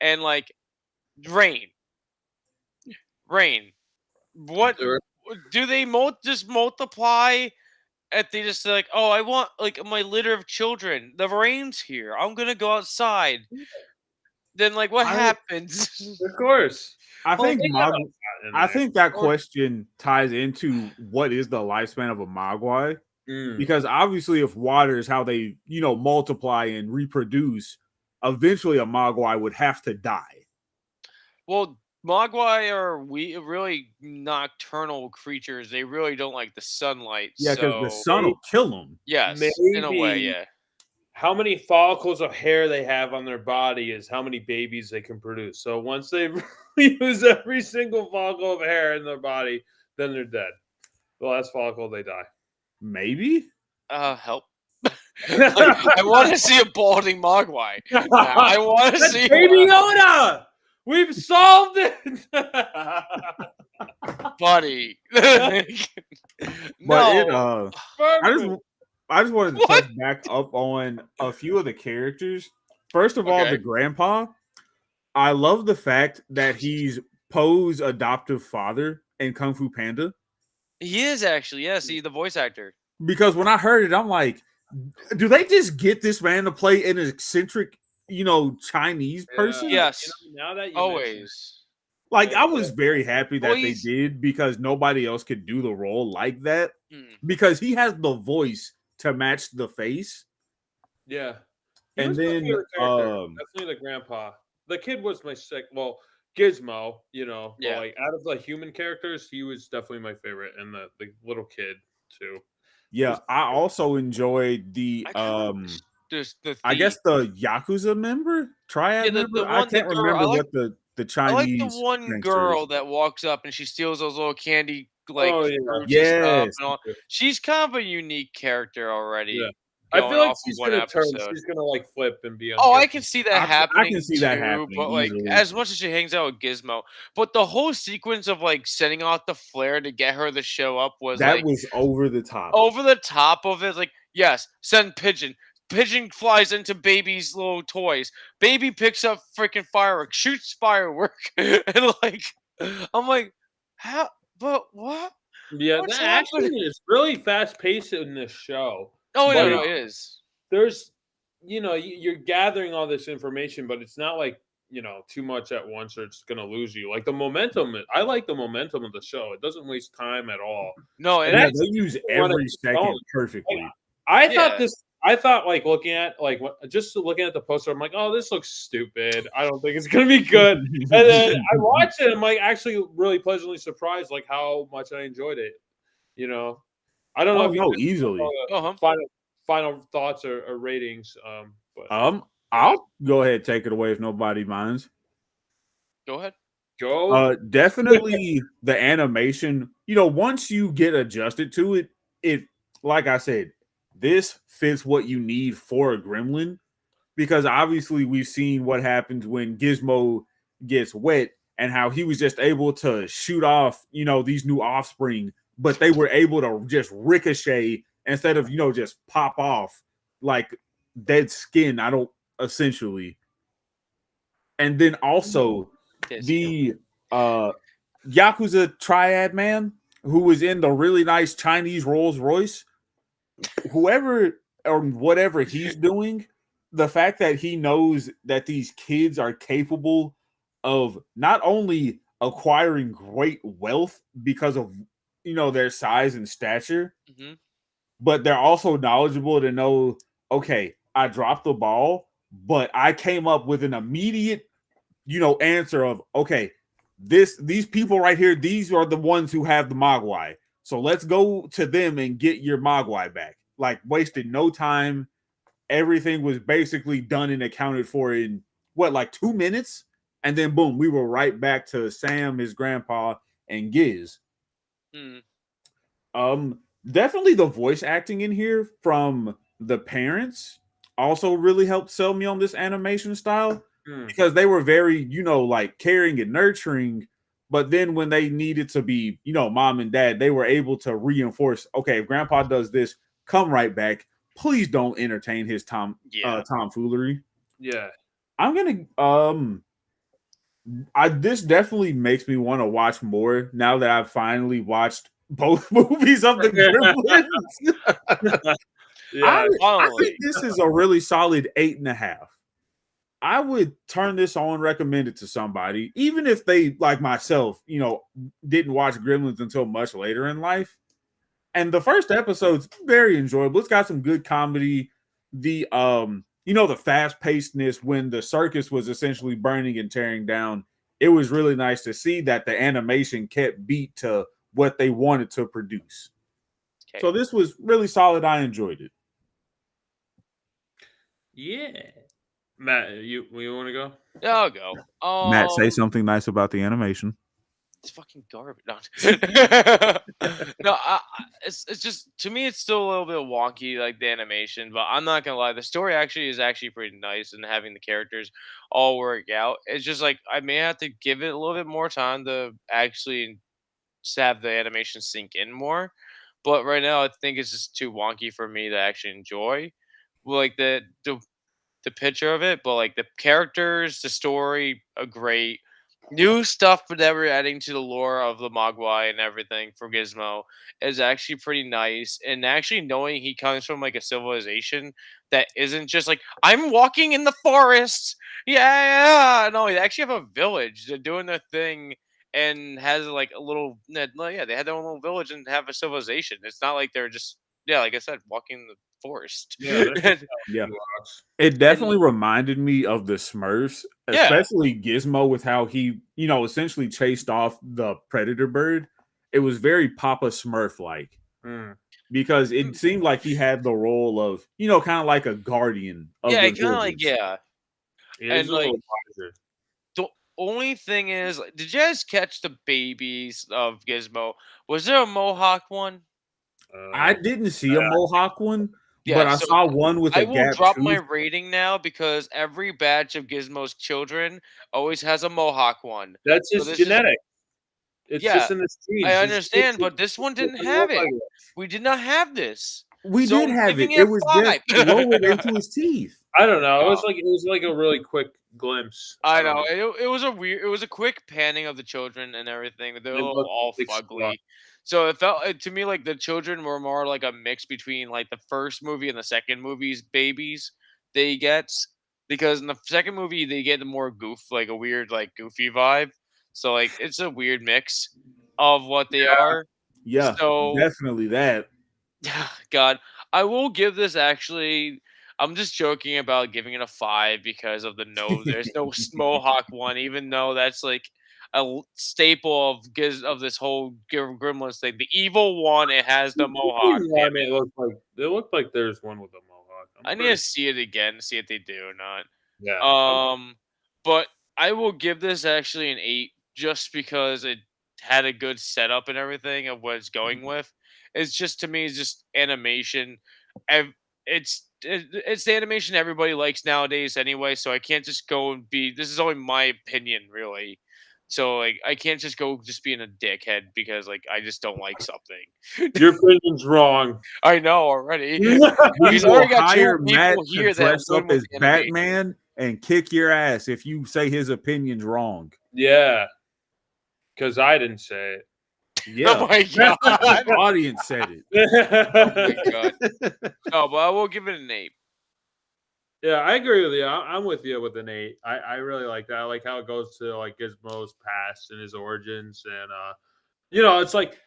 and like rain. What do they just multiply? If they just like, oh, I want like my litter of children. The rain's here. I'm gonna go outside. then like what happens? Of course. I think they got all that in I there. think that question ties into what is the lifespan of a Mogwai. Because obviously, if water is how they, multiply and reproduce, eventually a Mogwai would have to die. Well, Mogwai are really nocturnal creatures. They really don't like the sunlight. Yeah, because the So sun will kill them. yes, in a way, Maybe yeah. how many follicles of hair they have on their body is how many babies they can produce. So once they use every single follicle of hair in their body, then they're dead. The last follicle, they die. Maybe. Help. I want to see a balding Mogwai. I want to That's see Baby one. Yoda. We've solved it, buddy. But no. I just wanted to touch back up on a few of the characters. First of all, the grandpa. I love the fact that he's Poe's adoptive father in Kung Fu Panda. He is actually, yes, he's the voice actor. Because when I heard it, I'm like, do they just get this man to play an eccentric, Chinese person? Yes. Now that you always. Like, I was very happy that they did because nobody else could do the role like that. Because he has the voice to match the face. Yeah. And then definitely the grandpa. The kid was my Gizmo, but like out of the human characters, he was definitely my favorite, and the little kid too. Yeah, I also enjoyed the I guess the Yakuza member, triad member. I can't remember what the Chinese. I like the one girl that walks up and she steals those little candy fruits yes. and stuff and all. She's kind of a unique character already. Yeah. I feel like she's gonna turn. She's gonna like flip and be. I can see that happening. I can see that happening. But like, as much as she hangs out with Gizmo, but the whole sequence of like sending out the flare to get her to show up was was over the top. Over the top of it, like yes, send pigeon. Pigeon flies into baby's little toys. Baby picks up freaking fireworks, shoots firework, and like, I'm like, how? But what? Yeah, the action is really fast paced in this show. Oh, no, it is. There's, you're gathering all this information, but it's not like, too much at once or it's going to lose you. Like the momentum, I like the momentum of the show. It doesn't waste time at all. No, and they use every second perfectly. I thought like looking at the poster, I'm like, oh, this looks stupid. I don't think it's going to be good. And then I watched it. I'm like actually really pleasantly surprised, like how much I enjoyed it. I don't know if you easily. Final thoughts or ratings. I'll go ahead and take it away if nobody minds. Go ahead. Go. Definitely the animation. Once you get adjusted to it, like I said, this fits what you need for a gremlin. Because obviously we've seen what happens when Gizmo gets wet and how he was just able to shoot off, these new offspring. But they were able to just ricochet instead of, just pop off like dead skin. Essentially. And then also the Yakuza triad man who was in the really nice Chinese Rolls Royce, whoever or whatever he's doing, the fact that he knows that these kids are capable of not only acquiring great wealth because of their size and stature, but they're also knowledgeable to know, okay, I dropped the ball, but I came up with an immediate, answer of, okay, these people right here, these are the ones who have the Mogwai. So let's go to them and get your Mogwai back. Like wasted no time. Everything was basically done and accounted for in 2 minutes? And then boom, we were right back to Sam, his grandpa, and Giz. Definitely the voice acting in here from the parents also really helped sell me on this animation style because they were very, like caring and nurturing. But then when they needed to be, mom and dad, they were able to reinforce, okay, if grandpa does this, come right back. Please don't entertain his tomfoolery. Yeah. I'm gonna this definitely makes me want to watch more now that I've finally watched both movies of the Gremlins. I think this is a really solid 8.5. I would turn this on, recommend it to somebody, even if they, like myself, didn't watch Gremlins until much later in life. And the first episode's very enjoyable. It's got some good comedy. The the fast pacedness when the circus was essentially burning and tearing down. It was really nice to see that the animation kept beat to what they wanted to produce. Okay. So this was really solid. I enjoyed it. Yeah. Matt, you want to go? Yeah, I'll go. Matt, say something nice about the animation. It's fucking garbage. No, it's just, to me, it's still a little bit wonky, like the animation. But I'm not gonna lie, the story is actually pretty nice, and having the characters all work out. It's just like I may have to give it a little bit more time to actually have the animation sink in more. But right now, I think it's just too wonky for me to actually enjoy. Like the picture of it, but like the characters, the story, are great. New stuff that we're adding to the lore of the Mogwai and everything from Gizmo is actually pretty nice. And actually knowing he comes from like a civilization that isn't just like, I'm walking in the forest. Yeah. No, they actually have a village. They're doing their thing and has like a little, yeah, they had their own little village and have a civilization. It's not like they're just, yeah, like I said, walking in the forest. Yeah, yeah. It definitely reminded me of the Smurfs, especially Gizmo, with how he, essentially chased off the predator bird. It was very Papa Smurf like, because it seemed like he had the role of, kind of like a guardian of the kind of like, and like the only thing is, did you guys catch the babies of Gizmo? Was there a Mohawk one? I didn't see a Mohawk one. Yeah, but I saw one with a gap. I will drop my rating now because every batch of Gizmo's children always has a Mohawk one. That's just genetic. It's just in the genes. I understand, but this one didn't have it. We did not have this. We did have it. It was just lowered into his teeth. I don't know. It was like a really quick glimpse. I know. It was a quick panning of the children and everything. They were all fugly. So it felt to me like the children were more like a mix between like the first movie and the second movie's babies they get, because in the second movie they get more like a weird like goofy vibe. So like it's a weird mix of what they are. Yeah, so definitely that. God, I will give this actually. I'm just joking about giving it a 5 because of there's no Mohawk one, even though that's like a staple of this whole Gremlins thing. The evil one, it has the Mohawk. I mean, it looked like there's one with a Mohawk. I need to see it again, see if they do or not. Yeah. But I will give this actually an 8 just because it had a good setup and everything of what it's going with. It's just, to me, it's just animation. It's the animation everybody likes nowadays anyway, so I can't just go and be. This is only my opinion, really. So like, I can't just go just being a dickhead because like I just don't like something. Your opinion's wrong. I know already. He's already got two people here that dress up as Batman and kick your ass if you say his opinion's wrong. Yeah, because I didn't say it. Yeah. Oh my god! The audience said it. Oh my god! No, but I will give it an 8. Yeah, I agree with you. I'm with you with an 8. I really like that. I like how it goes to like Gizmo's past and his origins, and it's like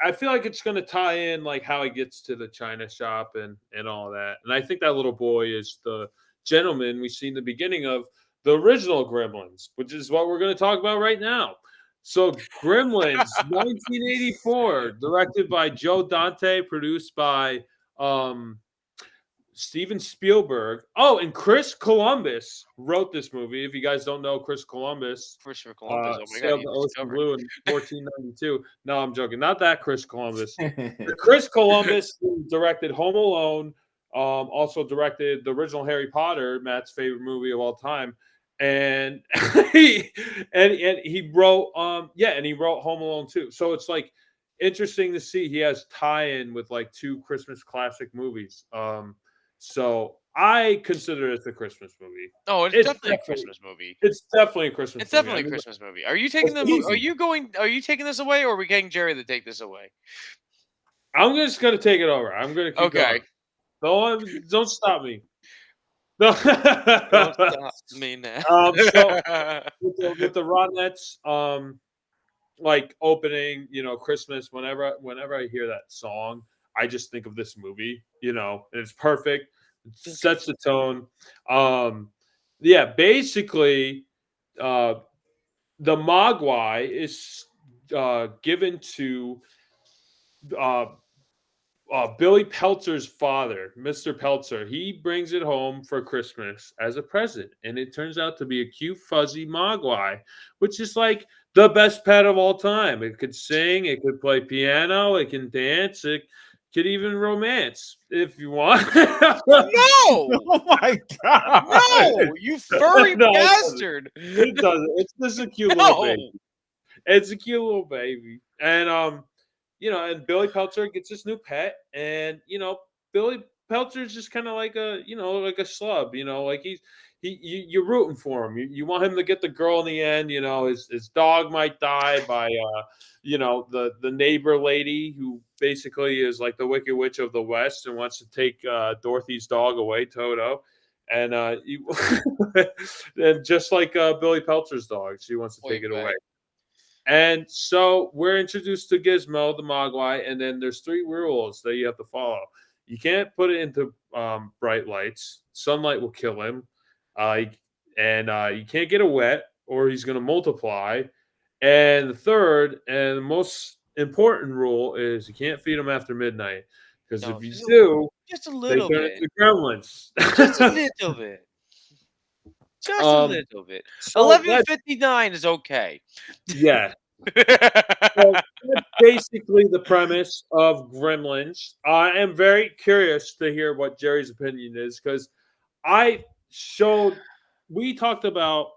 I feel like it's gonna tie in like how he gets to the China shop and all that. And I think that little boy is the gentleman we see in the beginning of the original Gremlins, which is what we're gonna talk about right now. So Gremlins, 1984, directed by Joe Dante, produced by Steven Spielberg. Oh, and Chris Columbus wrote this movie. If you guys don't know Chris Columbus, Christopher Columbus, oh my sailed the ocean blue in 1492. No, I'm joking. Not that Chris Columbus. Chris Columbus directed Home Alone. Also directed the original Harry Potter, Matt's favorite movie of all time. And he wrote and he wrote Home Alone too. So it's like interesting to see he has tie-in with like 2 Christmas classic movies. So I consider it a Christmas movie. Oh, it's definitely a Christmas movie. It's definitely a Christmas movie. It's definitely a Christmas movie. Are you taking are you taking this away, or are we getting Jerry to take this away? I'm just gonna take it over. I'm gonna keep going. Don't stop me. No. Don't stop me now. So with the Ronettes, like opening, Christmas. Whenever I hear that song, I just think of this movie. And it's perfect. It sets the tone. Yeah, basically, uh, the Mogwai is given to uh, Billy Peltzer's father, Mr. Peltzer. He brings it home for Christmas as a present, and it turns out to be a cute, fuzzy Mogwai, which is like the best pet of all time. It could sing, it could play piano, it can dance, it could even romance if you want. No! Oh my god! No! You furry No, bastard! it doesn't. It's just a cute little No! baby. It's a cute little baby, and and Billy Peltzer gets this new pet, and Billy Peltzer's just kind of like like a slub, like you're rooting for him. You want him to get the girl in the end. His dog might die by the neighbor lady who basically is like the Wicked Witch of the West and wants to take Dorothy's dog away, Toto. And and just like Billy Peltzer's dog, she wants to take it away. And so we're introduced to Gizmo the Mogwai, and then there's 3 rules that you have to follow. You can't put it into bright lights. Sunlight will kill him. And you can't get it wet, or he's going to multiply. And the third and the most important rule is you can't feed him after midnight. Because if you do, just a they little turn bit. into gremlins. Just a little bit. Just a little bit. So 11:59 is okay. Yeah. Well, that's basically the premise of Gremlins. I am very curious to hear what Jerry's opinion is because we talked about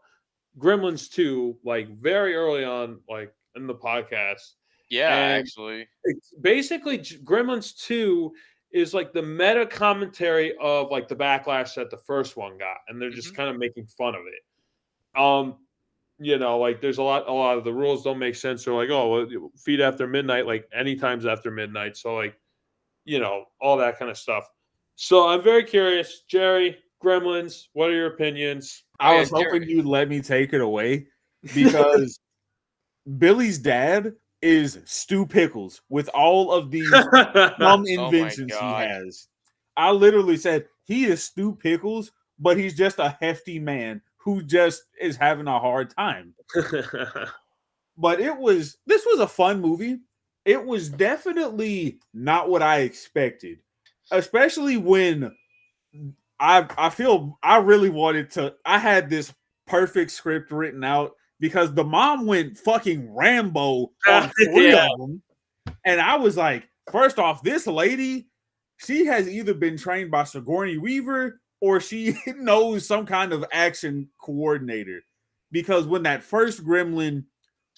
Gremlins 2 like very early on, like in the podcast. Yeah, And actually. it's basically Gremlins 2 is like the meta commentary of like the backlash that the first one got, and they're just kind of making fun of it. Like there's a lot of the rules don't make sense. They're like, oh, well, feed after midnight, like any times after midnight. So like, all that kind of stuff. So I'm very curious, Jerry, Gremlins, what are your opinions? I was hoping you'd let me take it away because Billy's dad is Stu Pickles with all of these dumb inventions he has. I literally said he is Stu Pickles, but he's just a hefty man who just is having a hard time. But this was a fun movie. It was definitely not what I expected, especially when I really wanted to. I had this perfect script written out because the mom went fucking Rambo on 3 of them. And I was like, first off, this lady, she has either been trained by Sigourney Weaver or she knows some kind of action coordinator. Because when that first gremlin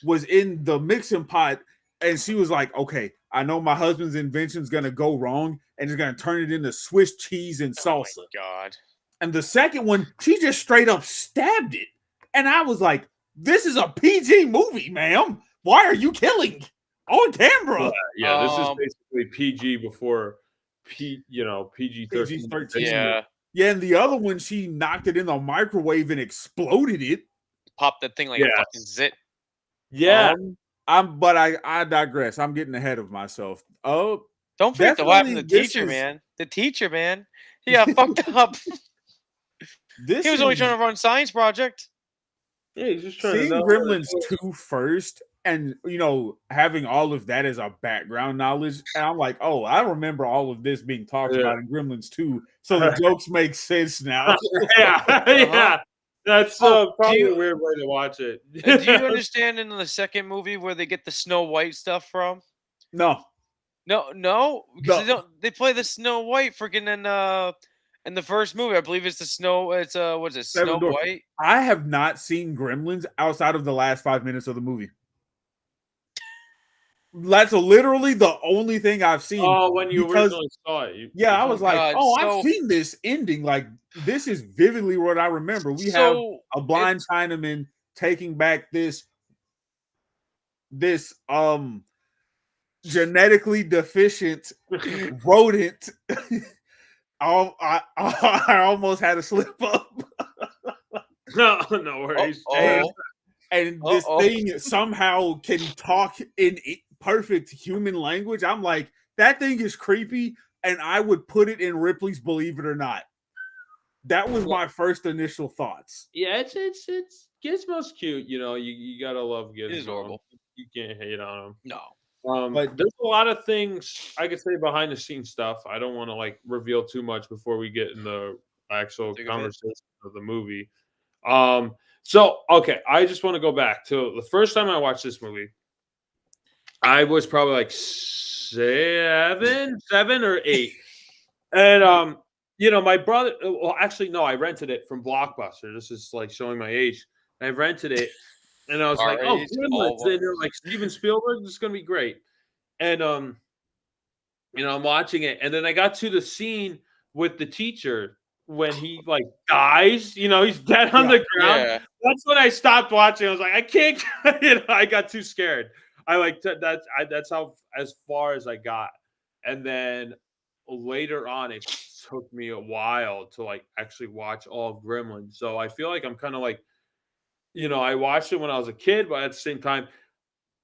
was in the mixing pot and she was like, okay, I know my husband's invention is going to go wrong and it's going to turn it into Swiss cheese and salsa. Oh my God. And the second one, she just straight up stabbed it. And I was like, this is a PG movie, ma'am. Why are you killing on camera? Yeah, this is basically PG before PG-13. Yeah. Yeah, and the other one, she knocked it in the microwave and exploded it. Popped that thing like a fucking zit. Yeah. But I digress. I'm getting ahead of myself. Oh, don't forget what happened to the teacher, man. The teacher, man. He got fucked up. He was only trying to run science project. Yeah, he's just trying to seeing Gremlins 2 first and having all of that as a background knowledge, and I'm like, oh, I remember all of this being talked about in Gremlins 2, so the jokes make sense now. Yeah. That's probably a weird way to watch it. Do you understand in the second movie where they get the Snow White stuff from? No. Because they play the Snow White freaking in the first movie. I believe it's Snow White? I have not seen Gremlins outside of the last 5 minutes of the movie. That's literally the only thing I've seen. Oh, when you originally saw it. I was like, I've seen this ending. Like, this is vividly what I remember. We have a blind Chinaman taking back this genetically deficient rodent I almost had to slip up. No worries. And this thing somehow can talk in perfect human language. I'm like, that thing is creepy, and I would put it in Ripley's Believe It or Not. That was my first initial thoughts. Yeah, it's Gizmo's cute. You know, you gotta love Gizmo. He's adorable. You can't hate on him. No. But there's a lot of things I could say behind the scenes stuff. I don't want to like reveal too much before we get in the actual conversation of the movie. So okay, I just want to go back to the first time I watched this movie. I was probably like 7 or 8, and you know, my brother. Well, actually, no, I rented it from Blockbuster. This is like showing my age. I rented it. And I was like, "Oh, Gremlins!" And they're like, "Steven Spielberg, this is gonna be great." And you know, I'm watching it, and then I got to the scene with the teacher when he like dies. You know, he's dead on the ground. Yeah. That's when I stopped watching. I was like, I can't. You know, I got too scared. I like that's how as far as I got. And then later on, it took me a while to like actually watch all of Gremlins. So I feel like I'm kind of like, you know, I watched it when I was a kid, but at the same time,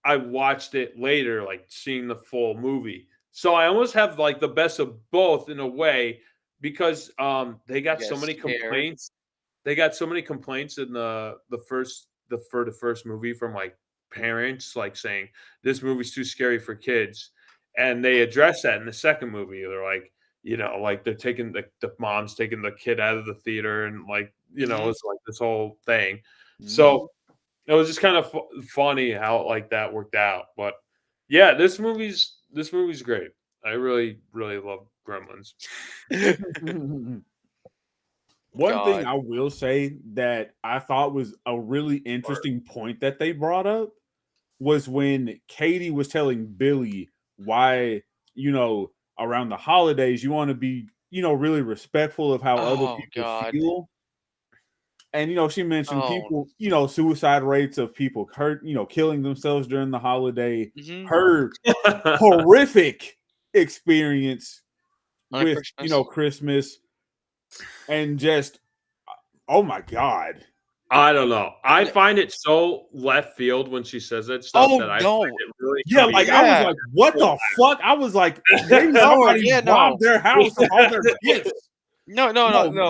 I watched it later, like seeing the full movie. So I almost have like the best of both in a way because they got so many complaints. They got so many complaints in the first movie from like parents like saying this movie's too scary for kids. And they address that in the second movie. They're like, you know, like they're taking the mom's taking the kid out of the theater and like, you know, it's like this whole thing. So it was just kind of funny how like that worked out. But yeah, this movie's great. I really love Gremlins. One thing I will say that I thought was a really interesting point that they brought up was when Katie was telling Billy why, you know, around the holidays you want to be, you know, really respectful of how other people feel. And, you know, she mentioned people, you know, suicide rates of people hurt, you know, killing themselves during the holiday. Her horrific experience with, you know, Christmas and just, oh my God. I don't know. I find it so left field when she says that stuff that I find it really I was like, what the fuck? I was like, somebody robbed their house of all their gifts. No.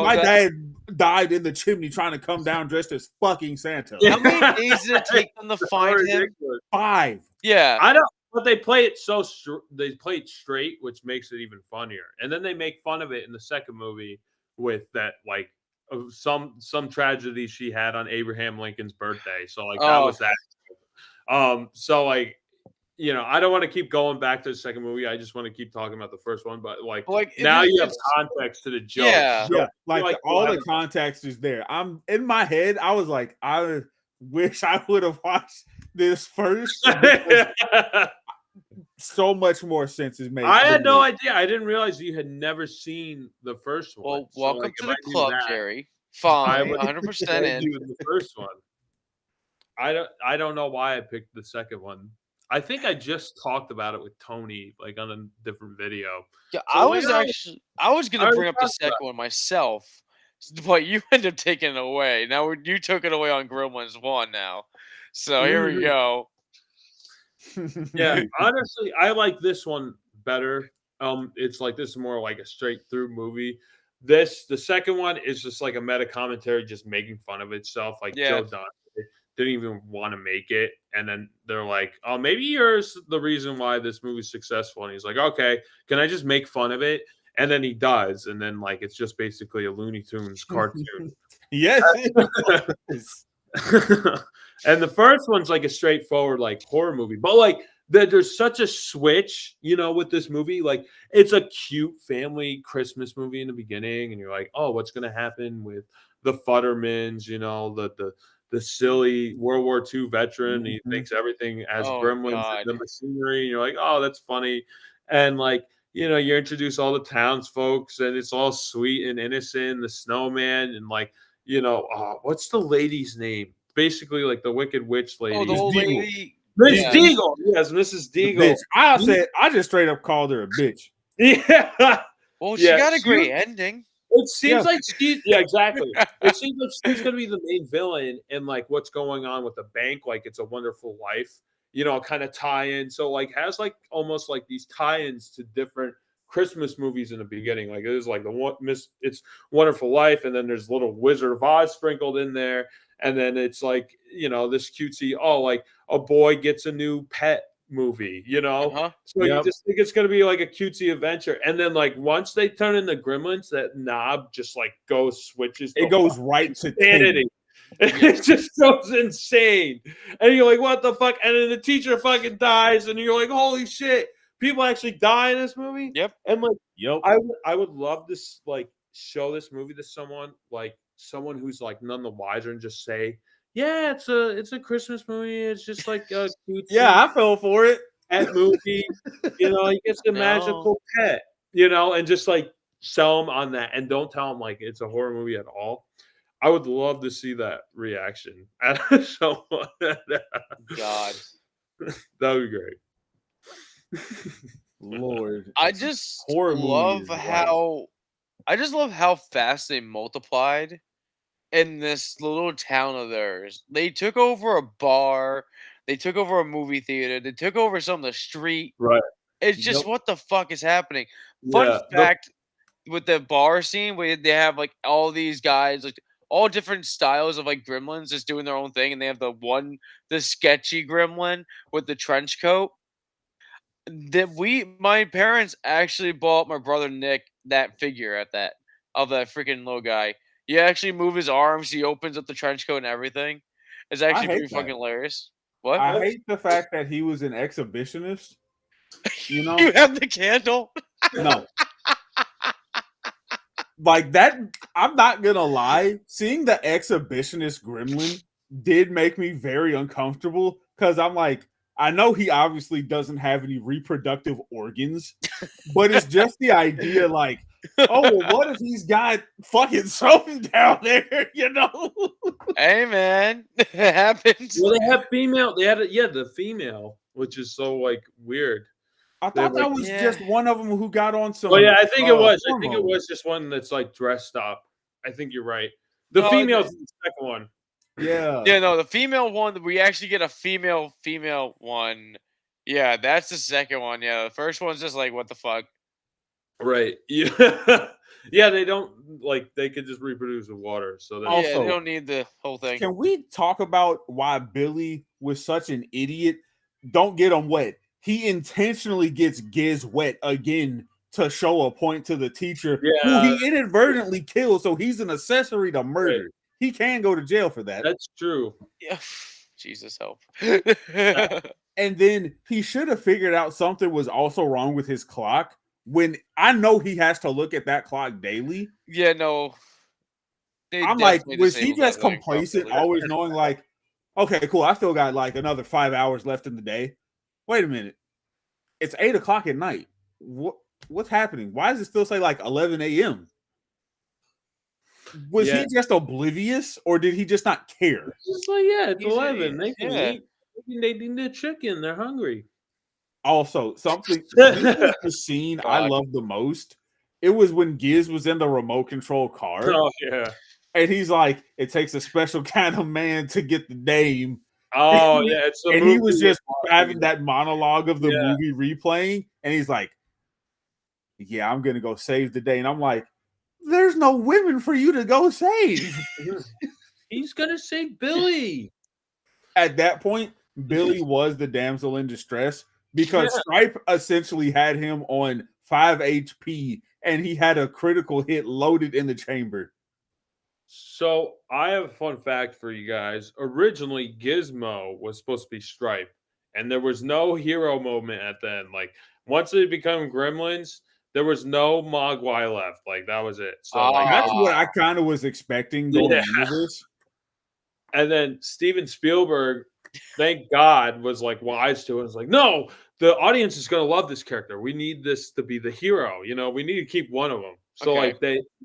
My dad died in the chimney trying to come down dressed as fucking Santa. How many days did it take them to find him? 5. Yeah. I don't. But they play it they play it straight, which makes it even funnier. And then they make fun of it in the second movie with that like some tragedy she had on Abraham Lincoln's birthday. So like that was that. So like, you know, I don't want to keep going back to the second movie. I just want to keep talking about the first one. But like now you have context to the joke. Yeah. Like all the context is there. I'm in my head. I was like, I wish I would have watched this first. So much more sense is made. I had no idea. I didn't realize you had never seen the first one. Well, welcome to the club, Jerry. Fine, 100% in. The first one. I don't know why I picked the second one. I think I just talked about it with Tony, like on a different video. Yeah, so I was going to bring up the second one myself, but you ended up taking it away. Now you took it away on Gremlins 1 now. So here we go. Yeah, honestly, I like this one better. It's like this is more like a straight through movie. The second one is just like a meta commentary, just making fun of itself. Like Joe Dante didn't even want to make it, and then they're like, "Oh, maybe you're the reason why this movie's successful." And he's like, "Okay, can I just make fun of it?" And then he does, and then like it's just basically a Looney Tunes cartoon. Yes. And the first one's like a straightforward like horror movie, but like there's such a switch, you know, with this movie. Like it's a cute family Christmas movie in the beginning, and you're like, oh, what's gonna happen with the Futtermans? You know, the silly World War II veteran. He thinks everything as Gremlins, the machinery. And you're like, oh, that's funny, and like, you know, you introduce all the townsfolks, and it's all sweet and innocent. The snowman, and like, you know, what's the lady's name? Basically, like the Wicked Witch lady. Oh, the old lady. Miss Deagle. Yes, Mrs. Deagle. Bitch. I just straight up called her a bitch. Yeah. Well, she got a great ending. It seems like exactly. It seems like she's gonna be the main villain in like what's going on with the bank, like It's a Wonderful Life, kind of tie-in. So like has like almost like these tie-ins to different Christmas movies in the beginning. Like there's like It's Wonderful Life, and then there's little Wizard of Oz sprinkled in there, and then it's like this cutesy like a boy gets a new pet movie, Uh-huh. So you just think it's gonna be like a cutesy adventure, and then like once they turn into Gremlins, that knob just like switches. It goes right to insanity. It just goes insane, and you're like, "What the fuck?" And then the teacher fucking dies, and you're like, "Holy shit!" People actually die in this movie. Yep. And like, I would love to like show this movie to someone, like someone who's like none the wiser, and just say, "Yeah, it's a Christmas movie. It's just like a cute." Yeah, I fell for it. Pet movie, he gets a magical pet, and just like sell them on that, and don't tell them like it's a horror movie at all. I would love to see that reaction. So God, that would be great. Lord, I just horror love movies, how fast they multiplied in this little town of theirs. They took over a bar. They took over a movie theater. They took over some of the street. Right. It's just what the fuck is happening? Fun fact with the bar scene where they have like all these guys, like all different styles of like gremlins just doing their own thing, and they have the sketchy gremlin with the trench coat. My parents actually bought my brother Nick that figure of that freaking little guy. He actually move his arms, he opens up the trench coat and everything. It's actually pretty fucking hilarious. What? I hate the fact that he was an exhibitionist. You have the candle? No. Like that, I'm not gonna lie. Seeing the exhibitionist gremlin did make me very uncomfortable because I'm like, I know he obviously doesn't have any reproductive organs, but it's just the idea, like, oh, well, what if he's got fucking something down there, Hey, man, it happens. Well, they have female. They had the female, which is so like weird. I thought that was just one of them who got on some. Oh yeah, I think it was. Hormones. I think it was just one that's like dressed up. I think you're right. The female's the second one. Yeah. Yeah, no, the female one, we actually get a female one. Yeah, that's the second one. Yeah, the first one's just like, what the fuck? Right. Yeah. Yeah, they don't like they could just reproduce with water. So they don't need the whole thing. Can we talk about why Billy was such an idiot? Don't get him wet. He intentionally gets Giz wet again to show a point to the teacher who he inadvertently kills. So he's an accessory to murder. Right. He can go to jail for that. That's true. Yeah. Jesus help. And then he should have figured out something was also wrong with his clock. When I know he has to look at that clock daily. Yeah, no. I'm like, was he just complacent, always knowing like, okay, cool, I still got like another 5 hours left in the day. Wait a minute. It's 8 o'clock at night. What's happening? Why does it still say like 11 a.m.? Was he just oblivious, or did he just not care? It's like, it's 11. They can eat. They need the chicken. They're hungry. Also, something the scene I love the most. It was when Giz was in the remote control car. Oh yeah, and he's like, "It takes a special kind of man to get the name." Oh yeah, it's and he was just having that monologue of the movie replaying, and he's like, "Yeah, I'm gonna go save the day," and I'm like, "There's no women for you to go save." He's gonna save Billy. At that point, Billy was the damsel in distress because Stripe essentially had him on 5 HP, and he had a critical hit loaded in the chamber. So I have a fun fact for you guys. Originally, Gizmo was supposed to be Stripe, and there was no hero moment at the end. Like once they become Gremlins, there was no Mogwai left. Like that was it. So that's what I kind of was expecting going into this. And then Steven Spielberg, thank God, was like wise to it. It's like, no, the audience is going to love this character. We need this to be the hero. We need to keep one of them. So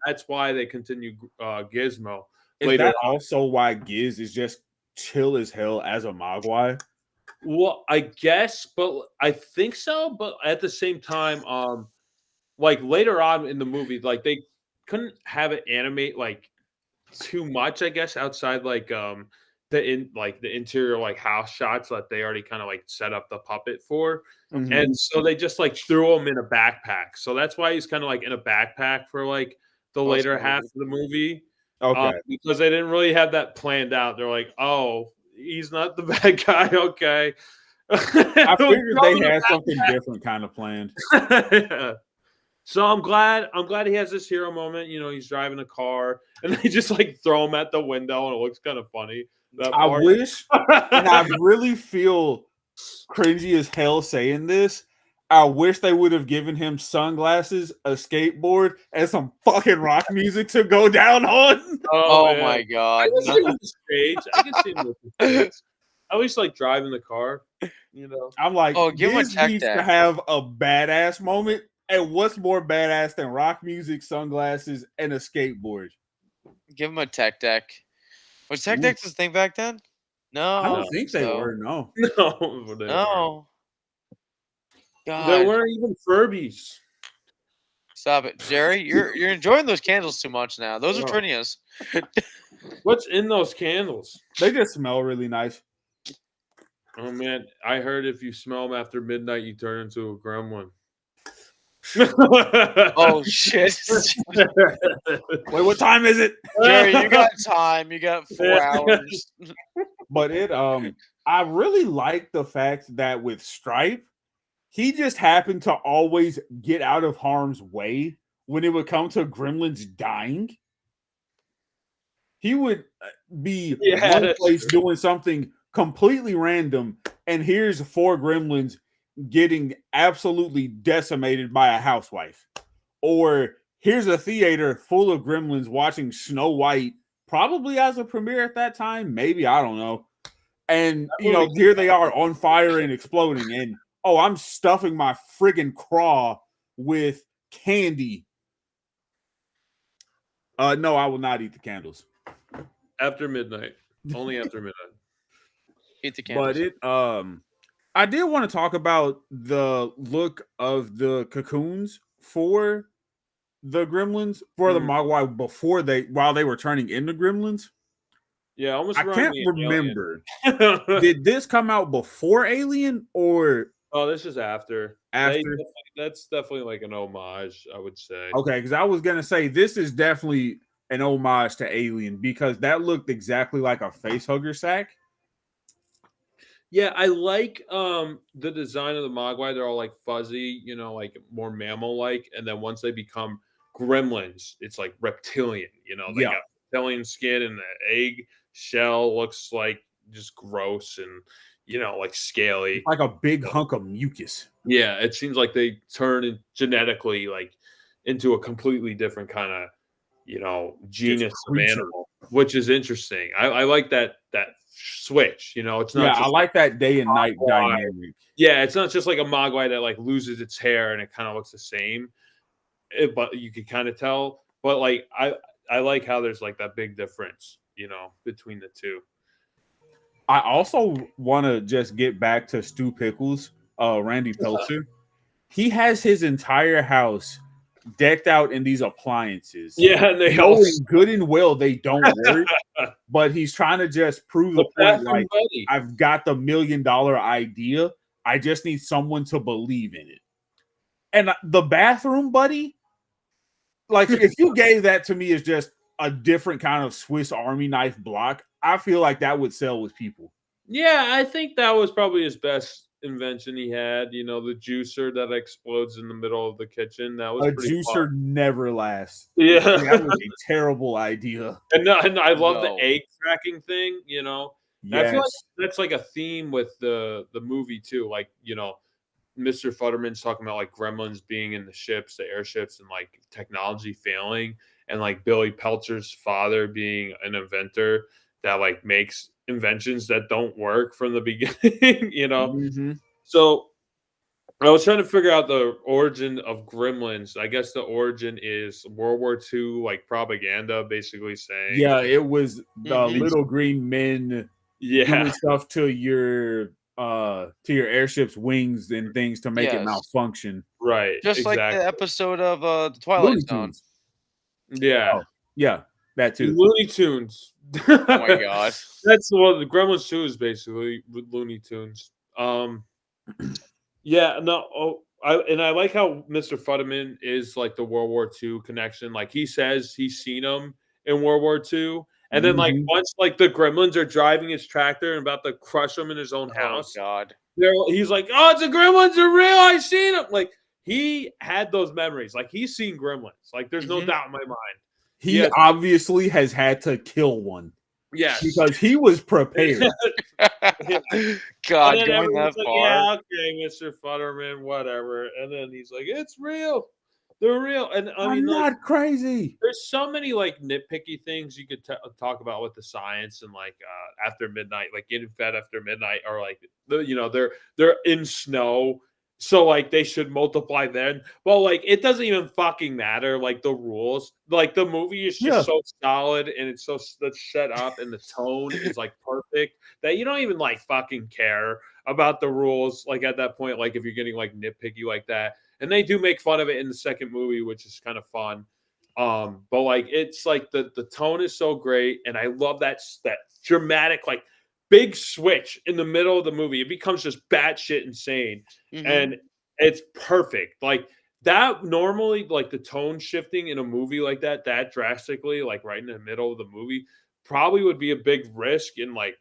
that's why they continue Gizmo. Is that also why Giz is just chill as hell as a Mogwai? Well, I guess, but I think so. But at the same time, like later on in the movie, like they couldn't have it animate like too much, I guess, outside like the interior like house shots that they already kind of like set up the puppet for. Mhm. And so they just like threw him in a backpack. So that's why he's kind of like in a backpack for like the Most later of the half movie. of the movie. Okay. Because they didn't really have that planned out. They're like, oh, he's not the bad guy. Okay. I figured they had something different kind of planned. So I'm glad he has this hero moment. You know, he's driving a car and they just like throw him at the window and it looks kind of funny. That I part. wish, and I really feel cringy as hell saying this. I wish they would have given him sunglasses, a skateboard, and some fucking rock music to go down on. Oh man. my I god. can see him with the stage. I can see him with the stage. At least like driving the car, you know. I'm like, Oh, give him a this tech needs to deck. have a badass moment. And what's more badass than rock music, sunglasses, and a skateboard? Give him a tech deck. Was tech Ooh. decks his thing back then? No, I don't think they so. were. No. No, they weren't. No. There God, weren't even Furbies. stop it, Jerry. You're enjoying those candles too much now. Those are Oh. Trinias. What's in those candles? They just smell really nice. Oh man, I heard if you smell them after midnight, you turn into a gremlin. Oh shit, Wait, what time is it? Jerry, you got time. You got 4 hours. But I really like the fact that with Stripe, he just happened to always get out of harm's way when it would come to gremlins dying. He would be Yeah, one that's place true. doing something completely random, and here's 4 gremlins getting absolutely decimated by a housewife. Or here's a theater full of gremlins watching Snow White, probably as a premiere at that time, maybe, I don't know. And here they are on fire and exploding, and oh, I'm stuffing my friggin' craw with candy. No, I will not eat the candles. After midnight. Only after midnight. Eat the candles. But I did want to talk about the look of the cocoons for the gremlins, for the Mogwai while they were turning into gremlins. Yeah, almost I can't remember. Did this come out before Alien or Oh, this is after. after? That's definitely like an homage, I would say. Okay, because I was gonna say this is definitely an homage to Alien because that looked exactly like a face hugger sack. Yeah, I like the design of the Mogwai. They're all like fuzzy, like more mammal-like, and then once they become gremlins, it's like reptilian. They got reptilian skin, and the egg shell looks like just gross and like scaly, like a big hunk of mucus. Yeah, it seems like they turn genetically like into a completely different kind of genus of animal, which is interesting. I like that switch. It's not. I like that day and night dynamic. Yeah, it's not just like a Mogwai that like loses its hair and it kind of looks the same, but you can kind of tell. But like I like how there's like that big difference, between the two. I also want to just get back to Stu Pickles, Randy Peltzer. He has his entire house decked out in these appliances. Yeah, and they knowing good and well they don't work, but he's trying to just prove the point. Like, I've got the $1 million idea. I just need someone to believe in it. And the bathroom buddy, like if you gave that to me as just a different kind of Swiss Army knife block, I feel like that would sell with people. Yeah, I think that was probably his best invention he had. The juicer that explodes in the middle of the kitchen. That was a pretty juicer fun. Never lasts. Yeah, that was a terrible idea. And I love the egg tracking thing. Yes. I feel like that's like a theme with the movie too. Like Mr. Futterman's talking about like gremlins being in the ships, the airships, and like technology failing, and like Billy Peltzer's father being an inventor that like makes inventions that don't work from the beginning. So I was trying to figure out the origin of gremlins. I guess the origin is World War II like propaganda, basically saying it was the little green men doing stuff to your airship's wings and things to make it malfunction. Right. Just like Exactly. the episode of the Twilight Looney Zone. Tunes. Yeah. Oh, yeah, that too. Looney Tunes. Oh my god. That's the Gremlins 2 is basically with Looney Tunes. Yeah, no, I like how Mr. Futterman is like the World War II connection. Like he says he's seen him in World War II, and then like Mhm. once like the Gremlins are driving his tractor and about to crush him in his own Oh house, god. he's like, "Oh, it's a Gremlins are real. I seen him." Like he had those memories. Like he's seen Gremlins. Like there's no Mhm. doubt in my mind. He Yes. obviously has had to kill one Yes. because he was prepared. God, And then going everyone's that like, far. "Yeah, okay, Mr. Futterman, whatever." And then he's like, "It's real. They're real." And I I'm mean, like, not crazy. there's so many like nitpicky things you could talk about with the science and like after midnight, like getting fed after midnight, or like they're in snow, so like they should multiply then. But like it doesn't even fucking matter. Like the rules, like the movie is just Yeah. so solid and it's so set up and the tone is like perfect that you don't even like fucking care about the rules. Like at that point, like if you're getting like nitpicky like that, and they do make fun of it in the second movie, which is kind of fun. But like it's like the tone is so great, and I love that dramatic like big switch in the middle of the movie. It becomes just batshit insane, Mhm. and it's perfect. Like that normally, like the tone shifting in a movie like that drastically, like right in the middle of the movie, probably would be a big risk and like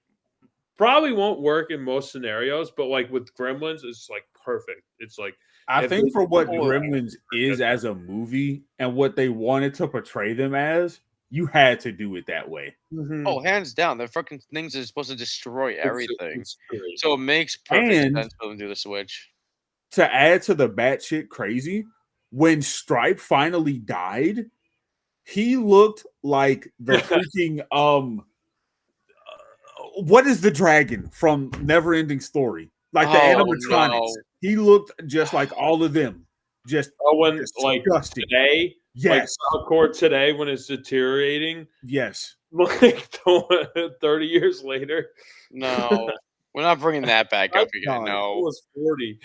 probably won't work in most scenarios. But like with Gremlins, it's like perfect. It's like I if they think for what do that, Gremlins is as a movie and what they wanted to portray them as, you had to do it that way. Oh, hands down, the fucking things are supposed to destroy everything. it's great. So it makes perfect And sense for them to do the switch. to add to the batshit crazy, when Stripe finally died, he looked like the freaking what is the dragon from Neverending Story? Like the Oh animatronics. no. He looked just like all of them. Just Oh, when like disgusting. today, like Yes. Court today, when it's deteriorating, Yes. like 30 years later. No. We're not bringing that back up again. God. It No. was 40.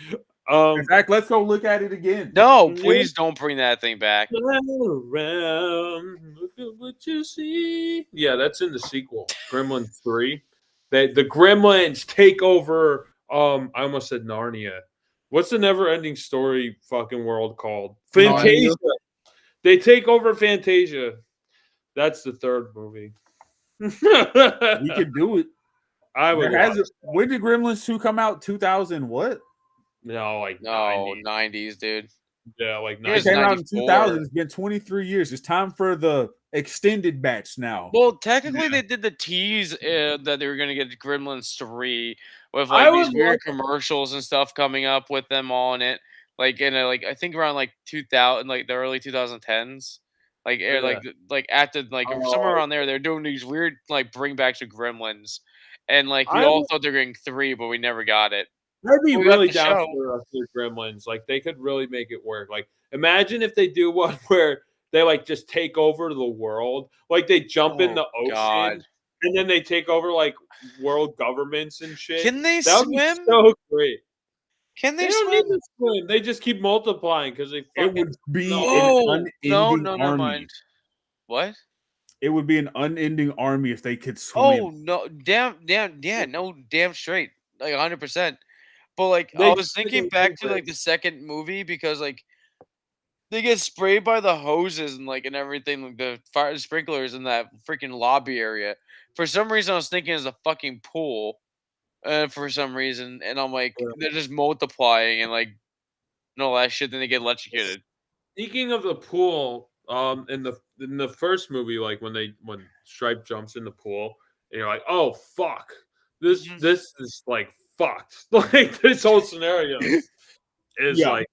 In fact, let's go look at it again. No, Yeah. please don't bring that thing back. Around, look at what you see. Yeah, that's in the sequel, Gremlins 3. The Gremlins take over. I almost said Narnia. What's the never-ending story fucking world called? Narnia. Fantasia. They take over Fantasia. That's the third movie. We could do it. I would watch. When did Gremlins 2 come out? 2000 what? No, like No, 90. 90s, dude. Yeah, like It Here's 90. came out in 94. 2000. It's been 23 years. It's time for the extended batch now. Well, technically, they did the tease that they were going to get Gremlins 3 with I like these would weird like- commercials and stuff coming up with them all in it. Like in like I think around like 2000, like the early 2010s. Like like after like somewhere around there, they're doing these weird like bringbacks of Gremlins, and like we I all would- thought they were getting 3, but we never got it. I'd be We got really the down show. for the Gremlins. Like they could really make it work. Like imagine if they do one where they like just take over the world. Like they jump in Oh, the ocean God. and then they take over like world governments and shit. Can they That would be swim? so great. Can They they don't need swim? to swim. They just keep multiplying because they It fucking would be Oh an no, unending never army. mind. What? It would be an unending army if they could swim. Oh no, damn, yeah, no, damn straight, like 100%. But like, I They was thinking back to like the second movie because like they get sprayed by the hoses and like and everything, like the fire sprinklers in that freaking lobby area. For some reason, I was thinking it's a fucking pool, for some reason, and I'm like, they're just multiplying and like and all that shit. Then they get electrocuted. Speaking of the pool, in the first movie, like when Stripe jumps in the pool, and you're like, oh fuck, Mhm. this is like fucked. Like this whole scenario is Yeah. like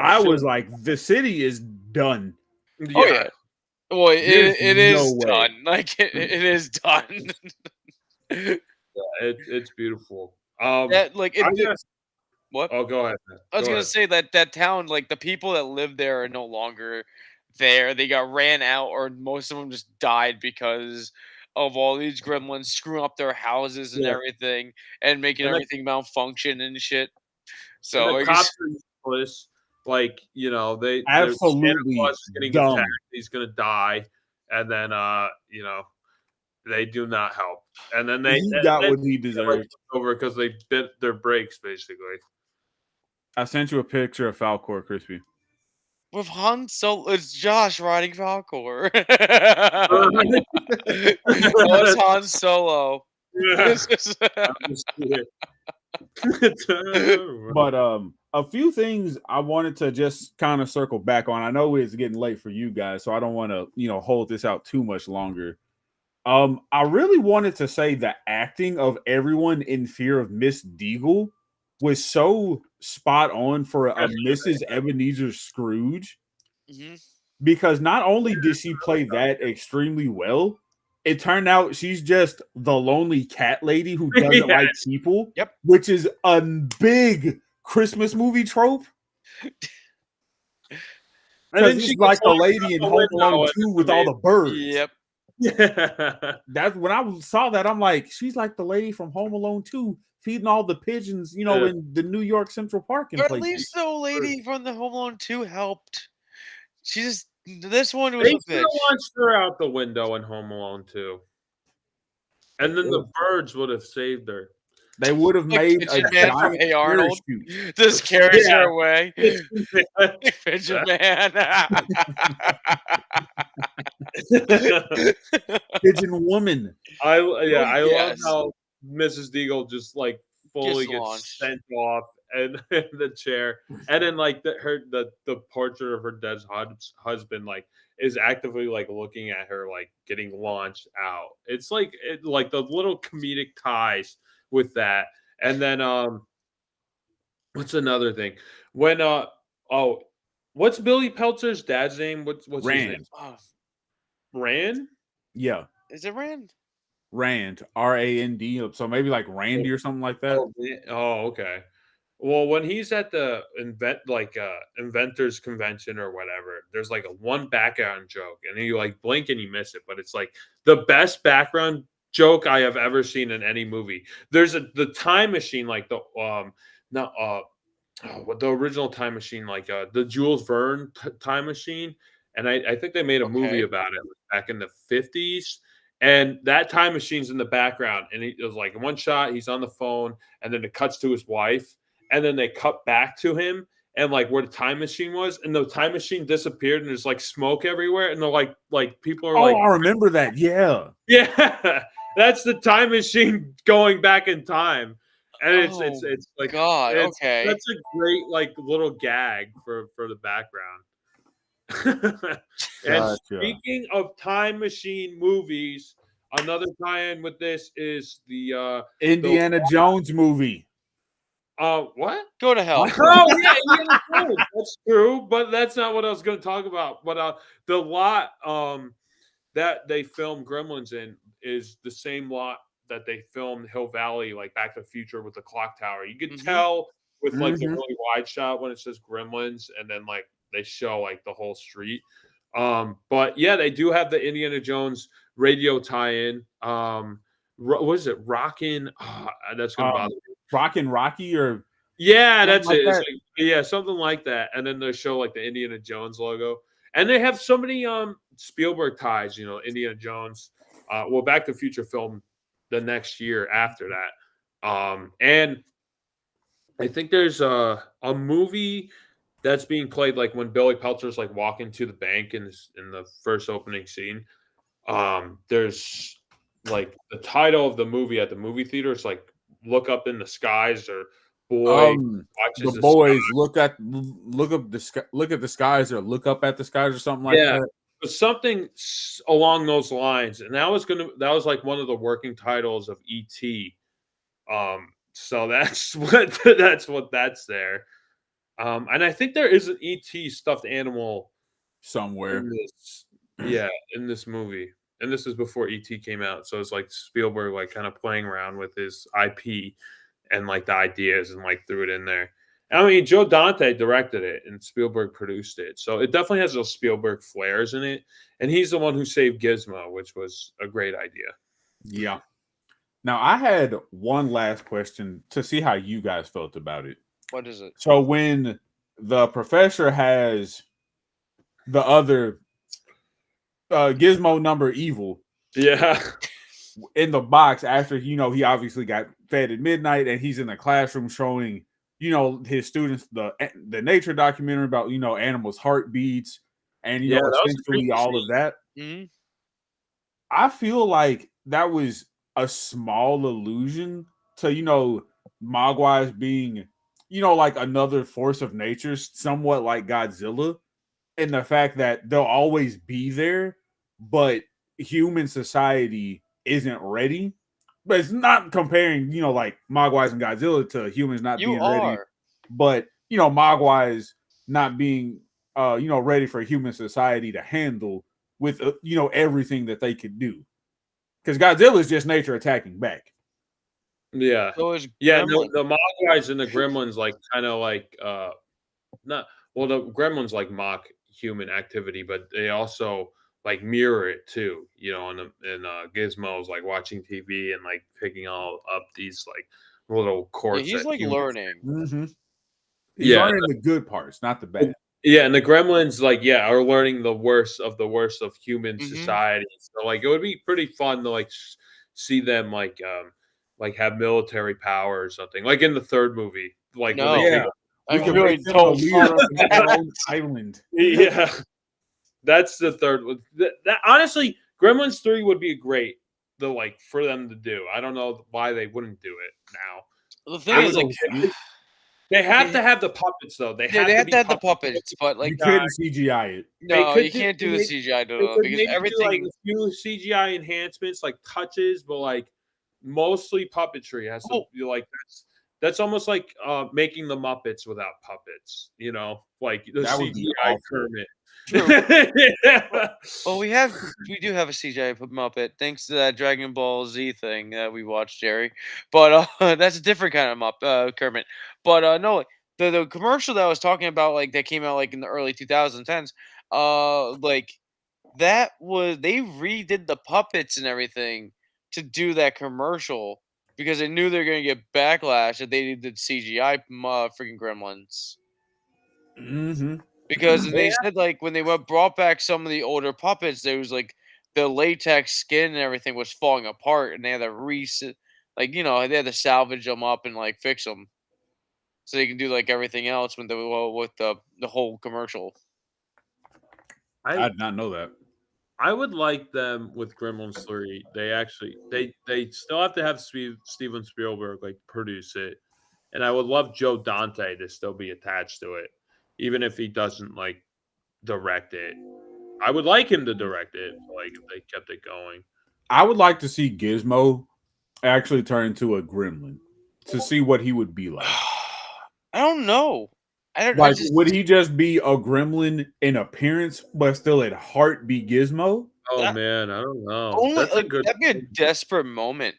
I was like, the city is done. Oh yeah. Well, There's it is no way. done. Like it is done. it's beautiful. That like it I did. guess. What? Oh, go ahead. Man. I was Go gonna ahead. say that town, like the people that live there are no longer there. They got ran out, or most of them just died because of all these gremlins screwing up their houses and Yeah. everything, and making And the- everything malfunction and shit. And So the I cops guess, are useless. like they absolutely Santa Claus is getting dumb. attacked, he's gonna die, and then they do not help, and then He got what he deserved over because they bit their brakes basically. I sent you a picture of Falcor, Crispy. With Han Solo, it's Josh riding Falcor. No, it's Han Solo. But a few things I wanted to just kind of circle back on. I know it's getting late for you guys, so I don't want to hold this out too much longer. I really wanted to say the acting of everyone in Fear of Miss Deagle was so spot on for a Mrs. Ebenezer Scrooge. Mm-hmm. Because not only did she play that extremely well, it turned out she's just the lonely cat lady who doesn't like people. Yep. Which is a big Christmas movie trope. Because she's like the lady in Home Alone 2 with all the birds. Yep. Yeah. That's when I saw that, I'm like, she's like the lady from Home Alone 2 feeding all the pigeons, in the New York Central Park. Or at least the old lady from the Home Alone 2 helped. This one was a bitch. They launched her out the window in Home Alone 2. And then the birds would have saved her. They would have made a man from Hey Arnold just carries her away. Pigeon Man. Pigeon Woman. I love how Mrs. Deagle just like fully gets sent off and in the chair, and then like the portrait of her dead husband like is actively like looking at her like getting launched out. It's like the little comedic ties with that. And then what's another thing? When what's Billy Peltzer's dad's name? What's Rand. his name? Rand? Yeah. Is it Rand? Rand. R-A-N-D. So maybe like Randy or something like that. Oh, okay. Well, when he's at the inventors convention or whatever, there's like a one background joke, and you like blink and you miss it, but it's like the best background joke I have ever seen in any movie. There's the time machine, like the the original time machine, like the Jules Verne time machine, and I think they made a movie about it back in the 50s. And that time machine's in the background, and it was like in one shot he's on the phone, and then it cuts to his wife, and then they cut back to him and like where the time machine was, and the time machine disappeared, and there's like smoke everywhere, and they're like people are like, I remember that. Yeah, that's the time machine going back in time, and it's like God, that's a great like little gag for the background. And speaking of time machine movies, another tie-in with this is the Indiana Jones movie. What? Go to hell. Oh yeah, Indiana Jones. That's true, but that's not what I was going to talk about. But the lot that they filmed Gremlins in is the same lot that they filmed Hill Valley, like Back to the Future with the clock tower. You can tell with like the really wide shot when it says Gremlins, and then like they show like the whole street. But yeah, they do have the Indiana Jones radio tie-in. What is it? Rockin'? That's gonna bother me. Rockin' Rocky or that's like it. That. Like, something like that. And then they show like the Indiana Jones logo, and they have so many Spielberg ties. Indiana Jones. Back to the Future film the next year after that. And I think there's a movie that's being played like when Billy Peltzer's like walking to the bank in the first opening scene. There's like the title of the movie at the movie theater. It's like "Look Up in the Skies" or "Boy watches the boys sky. look at the skies" or "Look up at the skies" or something like that. Something along those lines, and that was like one of the working titles of E.T. So that's that's there. And I think there is an ET stuffed animal somewhere. In this movie. And this is before ET came out. So it's like Spielberg like kind of playing around with his IP and like the ideas and like threw it in there. I mean, Joe Dante directed it and Spielberg produced it. So it definitely has those Spielberg flares in it. And he's the one who saved Gizmo, which was a great idea. Yeah. Now, I had one last question to see how you guys felt about it. What is it? So when the professor has the other Gizmo number evil Yeah. in the box after he obviously got fed at midnight, and he's in the classroom showing his students the nature documentary about animals' heartbeats and Yeah, that was a essentially creepy all of scene. that. Mm-hmm. I feel like that was a small allusion to Mogwais being like another force of nature, somewhat like Godzilla, and the fact that they'll always be there, but human society isn't ready. But it's not comparing, like Mogwais and Godzilla to humans not You being ready, are. but Mogwais not being ready for human society to handle with everything that they could do. Because Godzilla is just nature attacking back. Yeah. So is Yeah, no, Gremlin. the Mogwais and the Gremlins, like, kinda like, not well, the Gremlins, like, mock human activity, but they also, like, mirror it too, Gizmo's, like, watching TV and, like, picking all up these, like, little Yeah, quirks he's that like humans. learning. Mm-hmm. He's Yeah. learning the good parts, not the bad. Yeah, and the Gremlins, like, yeah, are learning the worst of human Mm-hmm. society. So, like, it would be pretty fun to, like, see them, like, have military power or something, like in the 3rd movie, like, when they No, take. Yeah, I we could really make them the don't leaders want of their that. own island. Yeah, that's the 3rd one. That honestly, Gremlins 3 would be great like, for them to do. I don't know why they wouldn't do it now. The thing I is, would like, They have they, to have the puppets, though. They yeah, they have to have be to have the puppets. puppets, but like, You couldn't CGI it. They no, could you do can't do the CGI to they them could because maybe do, like, everything. a few CGI enhancements, like touches, but, like, mostly puppetry has to Oh, be, like, that's almost like, making the Muppets without puppets, like the That would be CGI awful. Kermit. true. Yeah. Well, we do have a CGI Muppet thanks to that Dragon Ball Z thing that we watched, Jerry. But that's a different kind of Kermit. But no, like, the commercial that I was talking about, like that came out like in the early 2010s, like that was they redid the puppets and everything to do that commercial because they knew they were gonna get backlash if they did CGI freaking Gremlins. Mm-hmm. Because they said, like, when they brought back some of the older puppets, there was, like, the latex skin and everything was falling apart, and they had to they had to salvage them up and, like, fix them so they can do, like, everything else with the whole commercial. I I did not know that. I would like them with Gremlins 3. They actually they still have to have Steven Spielberg, like, produce it, and I would love Joe Dante to still be attached to it, even if he doesn't, like, direct it. I would like him to direct it, like, if they kept it going. I would like to see Gizmo actually turn into a gremlin to see what he would be like. I don't know. I Like, just would he just be a gremlin in appearance, but still at heart be Gizmo? Oh, that man, I don't know. only That's a like, good that'd be a desperate moment.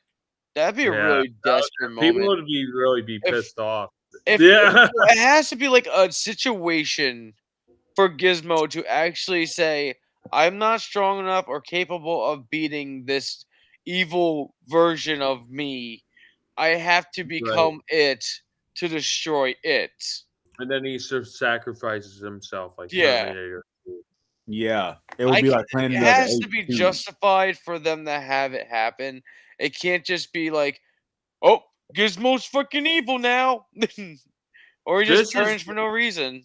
That'd be a yeah, really desperate people moment. would really be If pissed off. if Yeah. it has to be, like, a situation for Gizmo to actually say, "I'm not strong enough or capable of beating this evil version of me. I have to Right. become it to destroy it." And then he sort of sacrifices himself like Yeah. Terminator. Yeah, it would be like It Planet of the has to Apes be 2. justified for them to have it happen. It can't just be like, "Oh, Gizmo's fucking evil now." Or he just This is turns for no reason.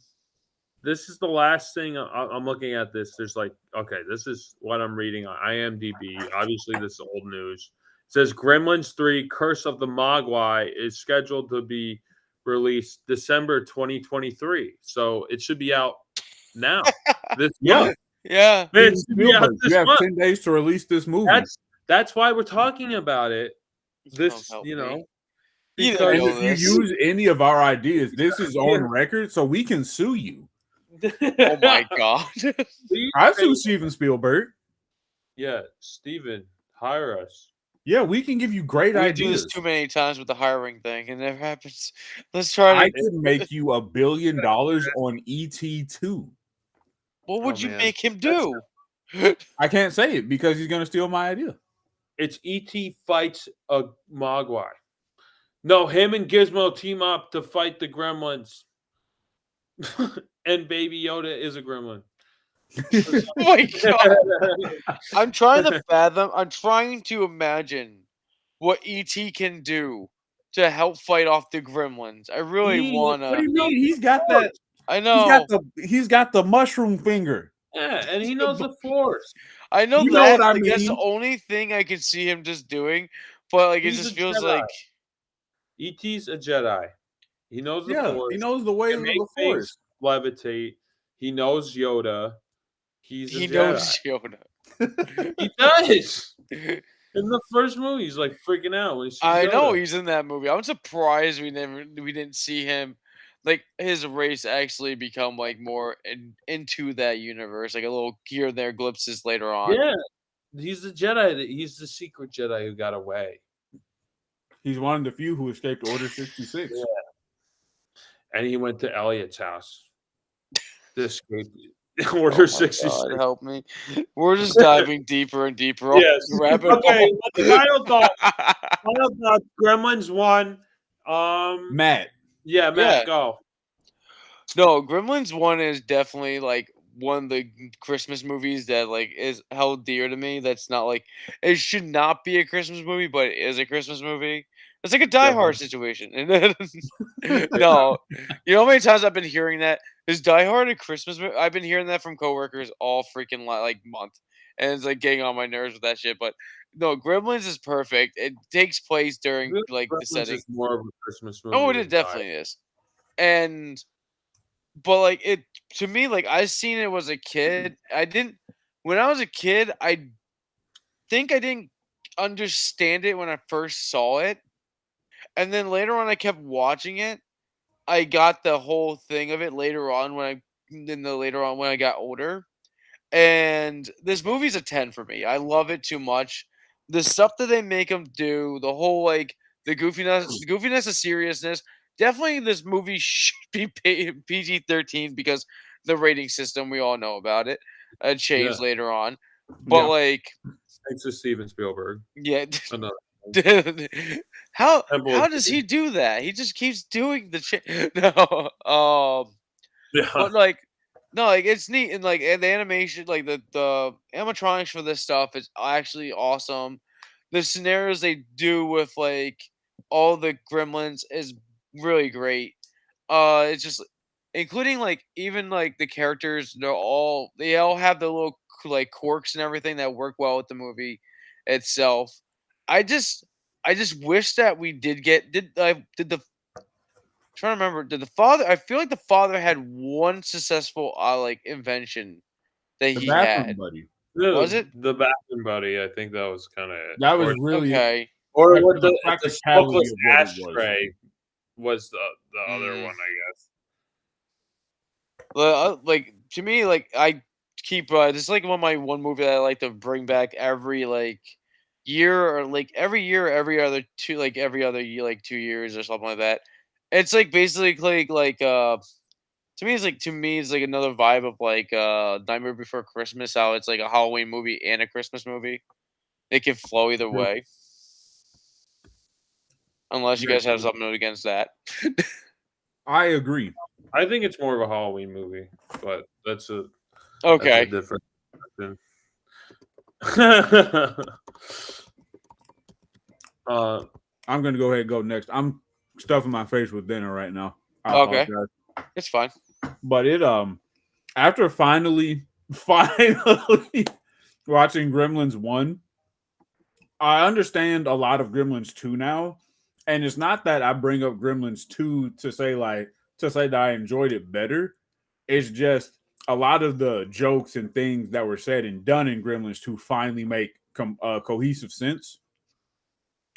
this is the last thing I'm looking at this. There's like, okay, this is what I'm reading on IMDb. Obviously, this is old news. It says Gremlins 3 Curse of the Mogwai is scheduled to be released December 2023. So it should be out now. This Yeah, month. Yeah. It Steven should be out Spielberg, you this have month. 10 days to release this movie. That's why we're talking about it. Oh, help me. You didn't Because And know if you this. use any of our ideas, this is on Yeah. record, so we can sue you. Oh my god. I sue Steven Spielberg. Yeah, Steven, hire us. Yeah, we can give you great We do this ideas. too many times with the hiring thing. It never happens. Let's try I to. could make you $1 billion on ET2. What Oh would you man, make him that's do? I can't say it because he's going to steal my idea. it's ET fights a Mogwai. No, him and Gizmo team up to fight the Gremlins. and Baby Yoda is a gremlin. Oh my god! I'm trying to imagine what ET can do to help fight off the gremlins. I really What wanna. do you mean? He's got that. I know. He's got the mushroom finger. Yeah, and he knows the Force. I know You know that. what I Like, that's the mean? only thing I can see him just doing. But like, it He's a just feels Jedi. like E.T.'s a Jedi. He knows the Yeah, Force. he knows the He ways can of make the things Force. levitate. He knows Yoda. He's a he Jedi. knows Yoda. He does. In the first movie, he's like freaking out when he sees I Yoda. know he's in that movie. I'm surprised we didn't see him, like his race actually become like more into that universe, like a little here and there glimpses later on. Yeah, he's the Jedi. He's the secret Jedi who got away. He's one of the few who escaped Order 66. Yeah. And he went to Elliot's house to escape Order Oh my 66. God, help me! We're just diving deeper and deeper. Yes. Off the rabbit Okay. hole. Final thought. Final thought. Gremlins 1. Matt. Yeah, Matt, Yeah. go. No, Gremlins 1 is definitely like one of the Christmas movies that like is held dear to me. That's not like it should not be a Christmas movie, but it is a Christmas movie. It's like a Die Hard situation. No, you know how many times I've been hearing that? Is Die Hard a Christmas movie? I've been hearing that from coworkers all freaking like month, and it's like getting on my nerves with that shit. But no, Gremlins is perfect. It takes place during Really, like the Gremlins setting. is more of a Christmas movie. Oh, it than Die definitely is. And but like it to me, like I seen it was a kid. I didn't when I was a kid, I think I didn't understand it when I first saw it. And then later on I kept watching it. I got the whole thing of it later on later on when I got older. And this movie's a 10 for me. I love it too much. The stuff that they make them do, the whole like the goofiness, the seriousness. Definitely, this movie should be PG-13 because the rating system we all know about it changed Yeah. later on. But Yeah. like, Thanks to Steven Spielberg. yeah, Another. how Temple of does Doom. he do that? He just keeps doing the shit. No, Yeah. but like, no, like it's neat and like and the animation, like the animatronics for this stuff is actually awesome. The scenarios they do with like all the gremlins is really great. It's just including like even like the characters, they all have the little like quirks and everything that work well with the movie itself. I just I just wish that we did the trying to remember. Did the father? I feel like the father had one successful like invention that The he bathroom had. buddy. Was it? The bathroom buddy? I think that was kind of it. That was really Okay. Or like what the the practicality smokeless of what it was. ashtray was the other Mm. one, I guess. Like to me, like I keep this is like one movie that I like to bring back every like year or like every year, every other year, like 2 years or something like that. It's like basically to me it's like another vibe of like Nightmare Before Christmas. How it's like a Halloween movie and a Christmas movie. It can flow either Yeah. way, unless you guys have something against that. I agree. I think it's more of a Halloween movie, but that's a Okay. different question. I'm gonna go ahead and go next. I'm stuffing my face with dinner right now. I Okay. apologize. It's fine. But it after finally watching Gremlins 1, I understand a lot of Gremlins 2 now. And it's not that I bring up Gremlins 2 to say that I enjoyed it better. It's just a lot of the jokes and things that were said and done in Gremlins 2 finally make cohesive sense.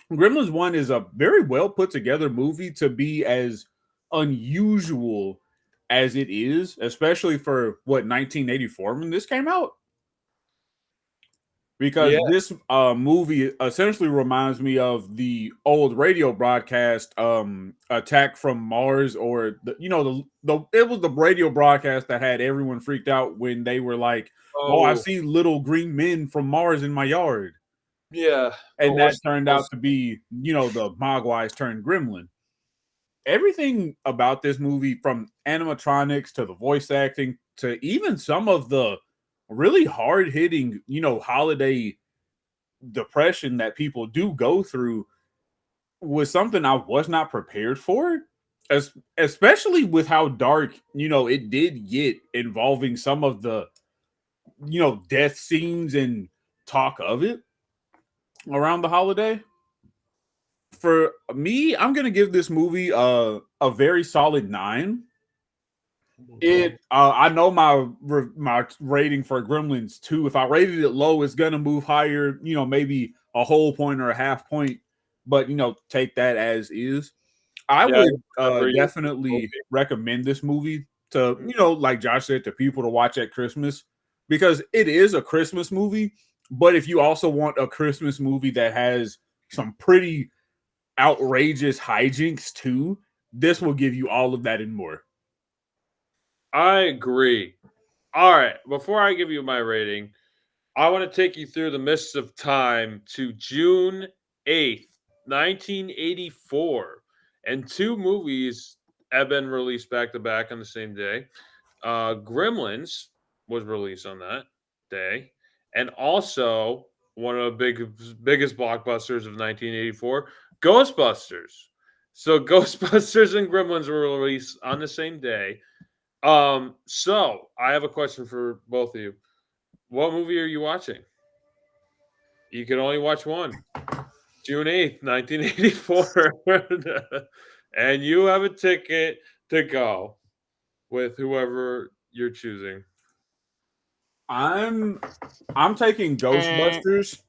Gremlins 1 is a very well put together movie to be as unusual as it is, especially for 1984 when this came out. Because this movie essentially reminds me of the old radio broadcast Attack from Mars, or it was the radio broadcast that had everyone freaked out when they were like, oh, I see little green men from Mars in my yard. Yeah. And that turned out to be, the Mogwais turned gremlin. everything about this movie, from animatronics to the voice acting to even some of the really hard hitting, holiday depression that people do go through, was something I was not prepared for. Especially with how dark, it did get, involving some of the, death scenes and talk of it around the holiday. For me, I'm gonna give this movie a very solid 9. I know my rating for Gremlins 2. If I rated it low, it's gonna move higher. Maybe a whole point or a half point, but take that as is. I would definitely recommend this movie to, like Josh said, to people to watch at Christmas, because it is a Christmas movie. But if you also want a Christmas movie that has some pretty outrageous hijinks too, this will give you all of that and more. I agree. All right, before I give you my rating, I want to take you through the mists of time to June 8th, 1984. And 2 movies have been released back to back on the same day. Gremlins was released on that day. And also, one of the biggest blockbusters of 1984, Ghostbusters. So, Ghostbusters and Gremlins were released on the same day. So I have a question for both of you. What movie are you watching? You can only watch one. June 8th, 1984. And you have a ticket to go with whoever you're choosing. I'm taking Ghostbusters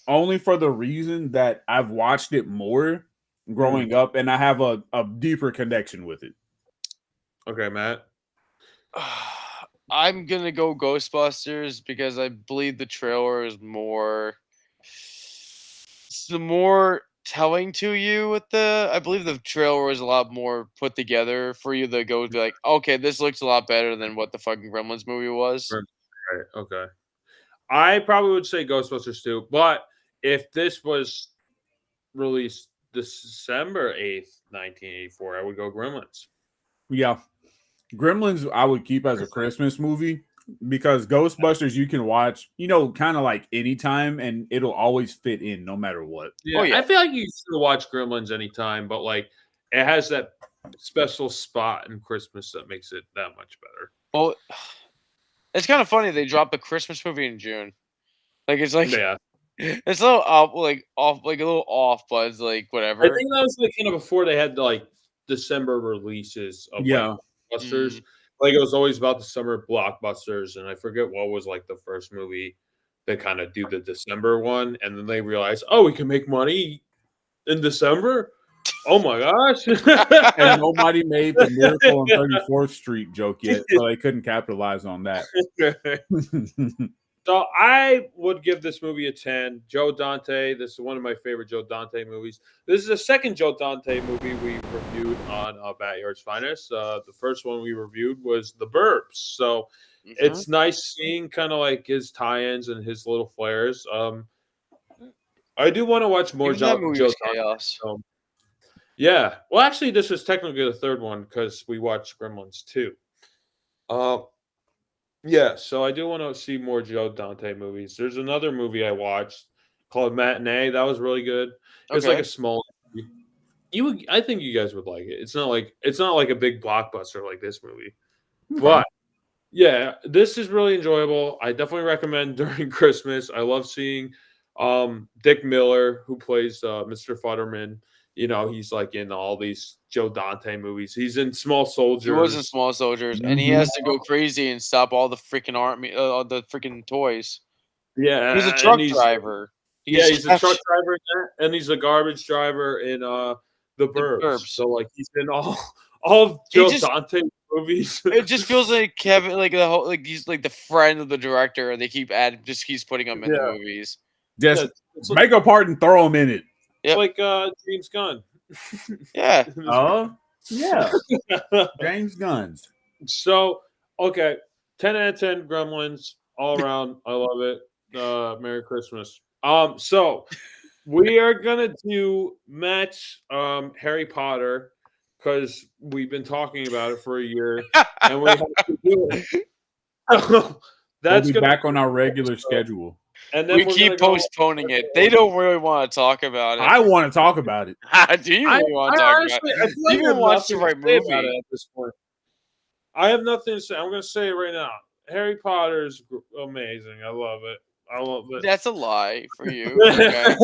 only for the reason that I've watched it more growing up, and I have a deeper connection with it. Okay, Matt. I'm gonna go Ghostbusters because I believe the trailer is more. It's the more telling to you with I believe the trailer is a lot more put together for you to go be like, okay, this looks a lot better than what the fucking Gremlins movie was. Right. Okay. I probably would say Ghostbusters too, but if this was released December 8th, 1984, I would go Gremlins. Yeah. Gremlins I would keep as a Christmas movie, because Ghostbusters you can watch, kind of like anytime, and it'll always fit in no matter what. Yeah, I feel like you still watch Gremlins anytime, but like it has that special spot in Christmas that makes it that much better. Well, it's kind of funny they dropped the Christmas movie in June. Like it's like Yeah, it's a little off, a little off, but it's like whatever. I think that was like kind of before they had like December releases of like blockbusters. Like it was always about the summer blockbusters, and I forget what was like the first movie they kind of do the December one, and then they realized, oh, we can make money in December. Oh my gosh! And nobody made the Miracle on 34th Street joke yet, so they couldn't capitalize on that. So I would give this movie a 10. Joe Dante. This is one of my favorite Joe Dante movies. This is the second Joe Dante movie we reviewed on BatYard's Finest. The first one we reviewed was The Burbs. So it's nice seeing kind of like his tie-ins and his little flares. I do want to watch more Joe Dante. Yeah. Well, actually, this is technically the third one because we watched Gremlins 2. Yeah, so I do want to see more Joe Dante movies. There's another movie I watched called Matinee. That was really good. It's like a small movie. I think you guys would like it. It's not like a big blockbuster like this movie. But yeah, this is really enjoyable. I definitely recommend during Christmas. I love seeing Dick Miller, who plays Mr. Futterman. He's like in all these Joe Dante movies. He's in Small Soldiers. He was in Small Soldiers, and he has to go crazy and stop all the freaking army, all the freaking toys. Yeah, he's a truck driver. He's a truck driver, and he's a garbage driver in The Burbs. So like he's in all of Joe Dante movies. It just feels like Kevin, like the whole, like he's like the friend of the director, and they keeps putting him in the movies. Just make a part and throw him in it. It's like James Gunn. Yeah. Yeah. James Gunn's. So, okay. 10 out of 10 Gremlins all around. I love it. Merry Christmas. So we are gonna do match Harry Potter because we've been talking about it for a year, and we have to do it. That's we'll be gonna back on our regular schedule. And then We we're keep gonna go. postponing it. They don't really want to talk about it. I want to talk about it. Do you really want to talk about it? I feel like You I have even watched the nothing to right say about it movie. at this point. I have nothing to say. I'm going to say it right now. Harry Potter's amazing. I love it. I love it. That's a lie for you. Okay.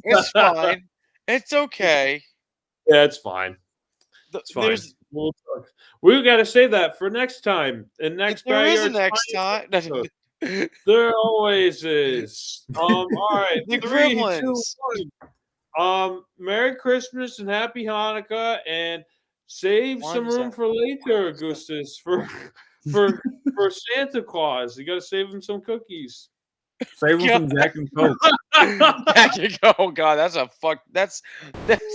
It's fine. It's okay. Yeah, it's fine. It's fine. We got to say that for next time. And next there is a BatYard's next time. There always is. All right. The 3, 2, Gremlins. 1. Merry Christmas and Happy Hanukkah, and save some room for later, Augustus, for Santa Claus. You got to save him some cookies. Save him some Jack and Coke. Oh God, that's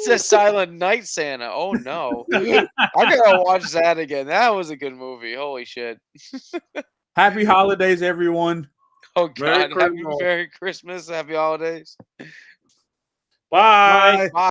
a Silent Night Santa. Oh no, I gotta watch that again. That was a good movie. Holy shit. Happy holidays, everyone. Oh God, Merry Christmas, Happy holidays. Bye. Bye.